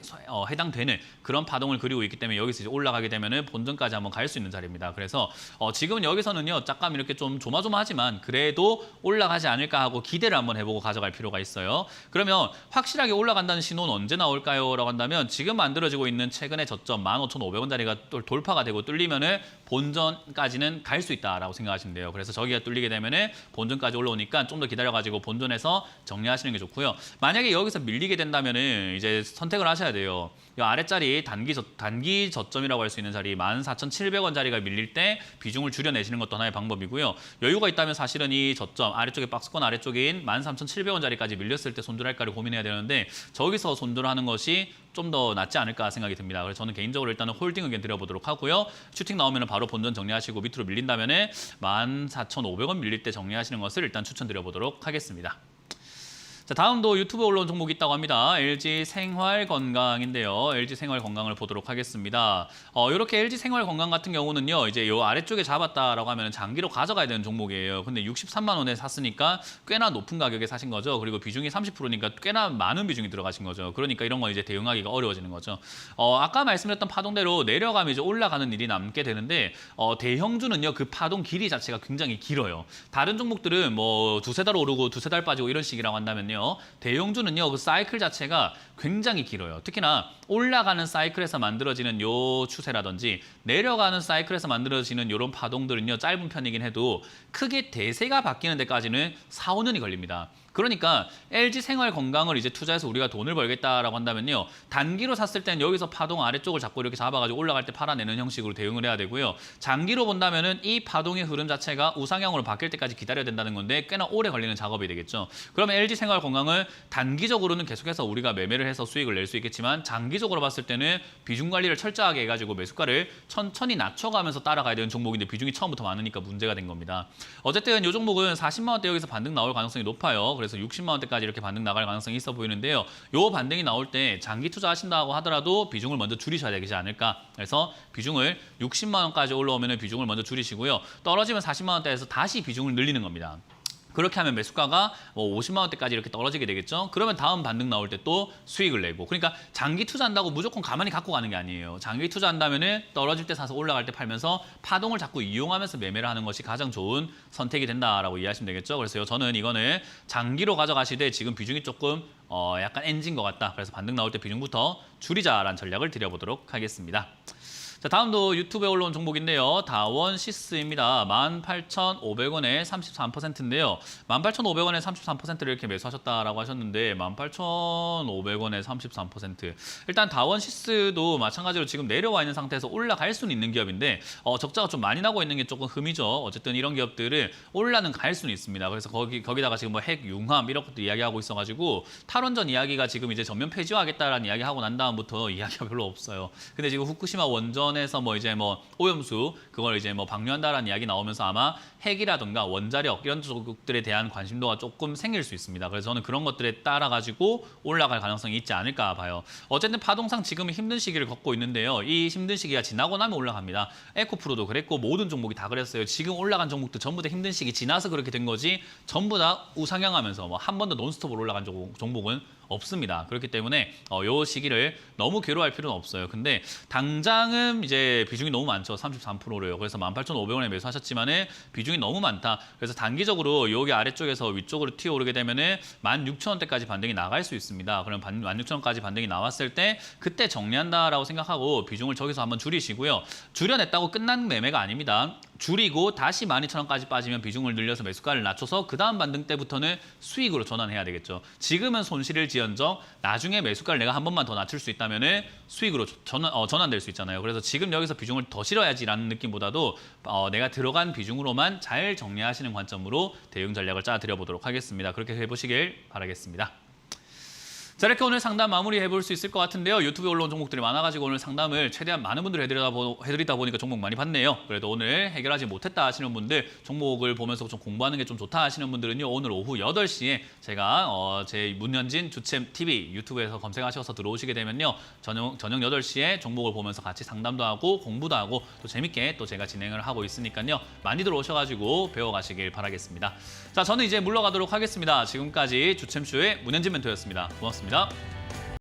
해당되는 그런 파동을 그리고 있기 때문에 여기서 이제 올라가게 되면은 본전까지 한번 갈 수 있는 자리입니다. 그래서 지금은 여기서는요, 잠깐 이렇게 좀 조마조마하지만 그래도 올라가지 않을까 하고 기대를 한번 해보고 가져갈 필요가 있어요. 그러면 확실하게 올라간다는 신호는 언제 나올까요? 라고 한다면 지금 만들어지고 있는 최근의 저점 15,500원짜리가 또 돌파가 되고 뚫리면은 본전까지는 갈 수 있다라고 생각하시면 돼요. 그래서 저기가 뚫리게 되면은 본전까지 올라오니까 좀 더 기다려가지고 본전에서 정리하시는 게 좋고요. 만약에 여기서 밀리게 된다면은 이제 선택을 하셔야 돼요. 이 아랫자리 단기 저점이라고 할 수 있는 자리 14,700원짜리가 밀릴 때 비중을 줄여내시는 것도 하나의 방법이고요. 여유가 있다면 사실은 이 저점 아래쪽에 박스권 아래쪽인 13,700원짜리까지 밀렸을 때 손절할까를 고민해야 되는데 저기서 손절하는 것이 좀 더 낫지 않을까 생각이 듭니다. 그래서 저는 개인적으로 일단은 홀딩 의견 드려보도록 하고요. 슈팅 나오면 바로 본전 정리하시고 밑으로 밀린다면 14,500원 밀릴 때 정리하시는 것을 일단 추천드려보도록 하겠습니다. 자, 다음도 유튜브에 올라온 종목이 있다고 합니다. LG 생활건강인데요. LG 생활건강을 보도록 하겠습니다. 이렇게 LG 생활건강 같은 경우는요, 이제 요 아래쪽에 잡았다라고 하면 장기로 가져가야 되는 종목이에요. 근데 63만 원에 샀으니까 꽤나 높은 가격에 사신 거죠. 그리고 비중이 30%니까 꽤나 많은 비중이 들어가신 거죠. 그러니까 이런 거 이제 대응하기가 어려워지는 거죠. 아까 말씀드렸던 파동대로 내려가면 이제 올라가는 일이 남게 되는데 대형주는요, 그 파동 길이 자체가 굉장히 길어요. 다른 종목들은 뭐 두세 달 오르고 두세 달 빠지고 이런 식이라고 한다면요. 대형주는요, 그 사이클 자체가 굉장히 길어요. 특히나 올라가는 사이클에서 만들어지는 요 추세라든지 내려가는 사이클에서 만들어지는 이런 파동들은요, 짧은 편이긴 해도 크게 대세가 바뀌는 데까지는 4, 5년이 걸립니다. 그러니까 LG 생활건강을 이제 투자해서 우리가 돈을 벌겠다라고 한다면요, 단기로 샀을 땐 여기서 파동 아래쪽을 잡고 이렇게 잡아가지고 올라갈 때 팔아내는 형식으로 대응을 해야 되고요. 장기로 본다면은 이 파동의 흐름 자체가 우상향으로 바뀔 때까지 기다려야 된다는 건데 꽤나 오래 걸리는 작업이 되겠죠. 그러면 LG 생활건강을 단기적으로는 계속해서 우리가 매매를 해서 수익을 낼 수 있겠지만 장기적으로 봤을 때는 비중 관리를 철저하게 해가지고 매수가를 천천히 낮춰가면서 따라가야 되는 종목인데 비중이 처음부터 많으니까 문제가 된 겁니다. 어쨌든 이 종목은 40만 원대 여기서 반등 나올 가능성이 높아요. 그래서 60만 원대까지 이렇게 반등 나갈 가능성이 있어 보이는데요. 요 반등이 나올 때 장기 투자하신다고 하더라도 비중을 먼저 줄이셔야 되지 않을까. 그래서 비중을 60만 원까지 올라오면 비중을 먼저 줄이시고요. 떨어지면 40만 원대에서 다시 비중을 늘리는 겁니다. 그렇게 하면 매수가가 뭐 50만 원대까지 이렇게 떨어지게 되겠죠. 그러면 다음 반등 나올 때 또 수익을 내고. 그러니까 장기 투자한다고 무조건 가만히 갖고 가는 게 아니에요. 장기 투자한다면은 떨어질 때 사서 올라갈 때 팔면서 파동을 자꾸 이용하면서 매매를 하는 것이 가장 좋은 선택이 된다라고 이해하시면 되겠죠. 그래서 저는 이거는 장기로 가져가시되 지금 비중이 조금 약간 엔진 것 같다. 그래서 반등 나올 때 비중부터 줄이자라는 전략을 드려보도록 하겠습니다. 자, 다음도 유튜브에 올라온 종목인데요. 다원시스입니다. 18,500원에 33%인데요. 18,500원에 33%를 이렇게 매수하셨다라고 하셨는데 18,500원에 33%. 일단 다원시스도 마찬가지로 지금 내려와 있는 상태에서 올라갈 수는 있는 기업인데 적자가 좀 많이 나고 있는 게 조금 흠이죠. 어쨌든 이런 기업들은 올라는 갈 수는 있습니다. 그래서 거기다가 지금 뭐 핵융합 이런 것도 이야기하고 있어가지고 탈원전 이야기가 지금 이제 전면 폐지하겠다라는 이야기하고 난 다음부터 이야기가 별로 없어요. 근데 지금 후쿠시마 원전에서 뭐 이제 뭐 오염수 그걸 이제 뭐 방류한다라는 이야기 나오면서 아마 핵이라든가 원자력 이런 쪽들에 대한 관심도가 조금 생길 수 있습니다. 그래서 저는 그런 것들에 따라 가지고 올라갈 가능성이 있지 않을까 봐요. 어쨌든 파동상 지금은 힘든 시기를 겪고 있는데요. 이 힘든 시기가 지나고 나면 올라갑니다. 에코프로도 그랬고 모든 종목이 다 그랬어요. 지금 올라간 종목도 전부 다 힘든 시기 지나서 그렇게 된 거지 전부 다 우상향하면서 뭐 한 번도 논스톱으로 올라간 종목은 없습니다. 그렇기 때문에 이 시기를 너무 괴로워할 필요는 없어요. 근데 당장은 이제 비중이 너무 많죠. 33%래요. 그래서 18,500원에 매수하셨지만은 비중이 너무 많다. 그래서 단기적으로 여기 아래쪽에서 위쪽으로 튀어오르게 되면은 16,000원대까지 반등이 나갈 수 있습니다. 그럼 16,000원까지 반등이 나왔을 때 그때 정리한다라고 생각하고 비중을 저기서 한번 줄이시고요. 줄여냈다고 끝난 매매가 아닙니다. 줄이고 다시 12,000원까지 빠지면 비중을 늘려서 매수가를 낮춰서 그 다음 반등 때부터는 수익으로 전환해야 되겠죠. 지금은 손실을 지연정 나중에 매수가를 내가 한 번만 더 낮출 수 있다면 수익으로 전환될 수 있잖아요. 그래서 지금 여기서 비중을 더 실어야지라는 느낌보다도 내가 들어간 비중으로만 잘 정리하시는 관점으로 대응 전략을 짜드려보도록 하겠습니다. 그렇게 해보시길 바라겠습니다. 자, 이렇게 오늘 상담 마무리해볼 수 있을 것 같은데요. 유튜브에 올라온 종목들이 많아가지고 오늘 상담을 최대한 많은 분들 해드리다 보니까 종목 많이 봤네요. 그래도 오늘 해결하지 못했다 하시는 분들, 종목을 보면서 좀 공부하는 게 좀 좋다 하시는 분들은요. 오늘 오후 8시에 제가 제 문현진 주챔 TV 유튜브에서 검색하셔서 들어오시게 되면요. 저녁 8시에 종목을 보면서 같이 상담도 하고 공부도 하고 또 재밌게 또 제가 진행을 하고 있으니까요. 많이들 오셔가지고 배워가시길 바라겠습니다. 자, 저는 이제 물러가도록 하겠습니다. 지금까지 주챔쇼의 문현진 멘토였습니다. 고맙습니다.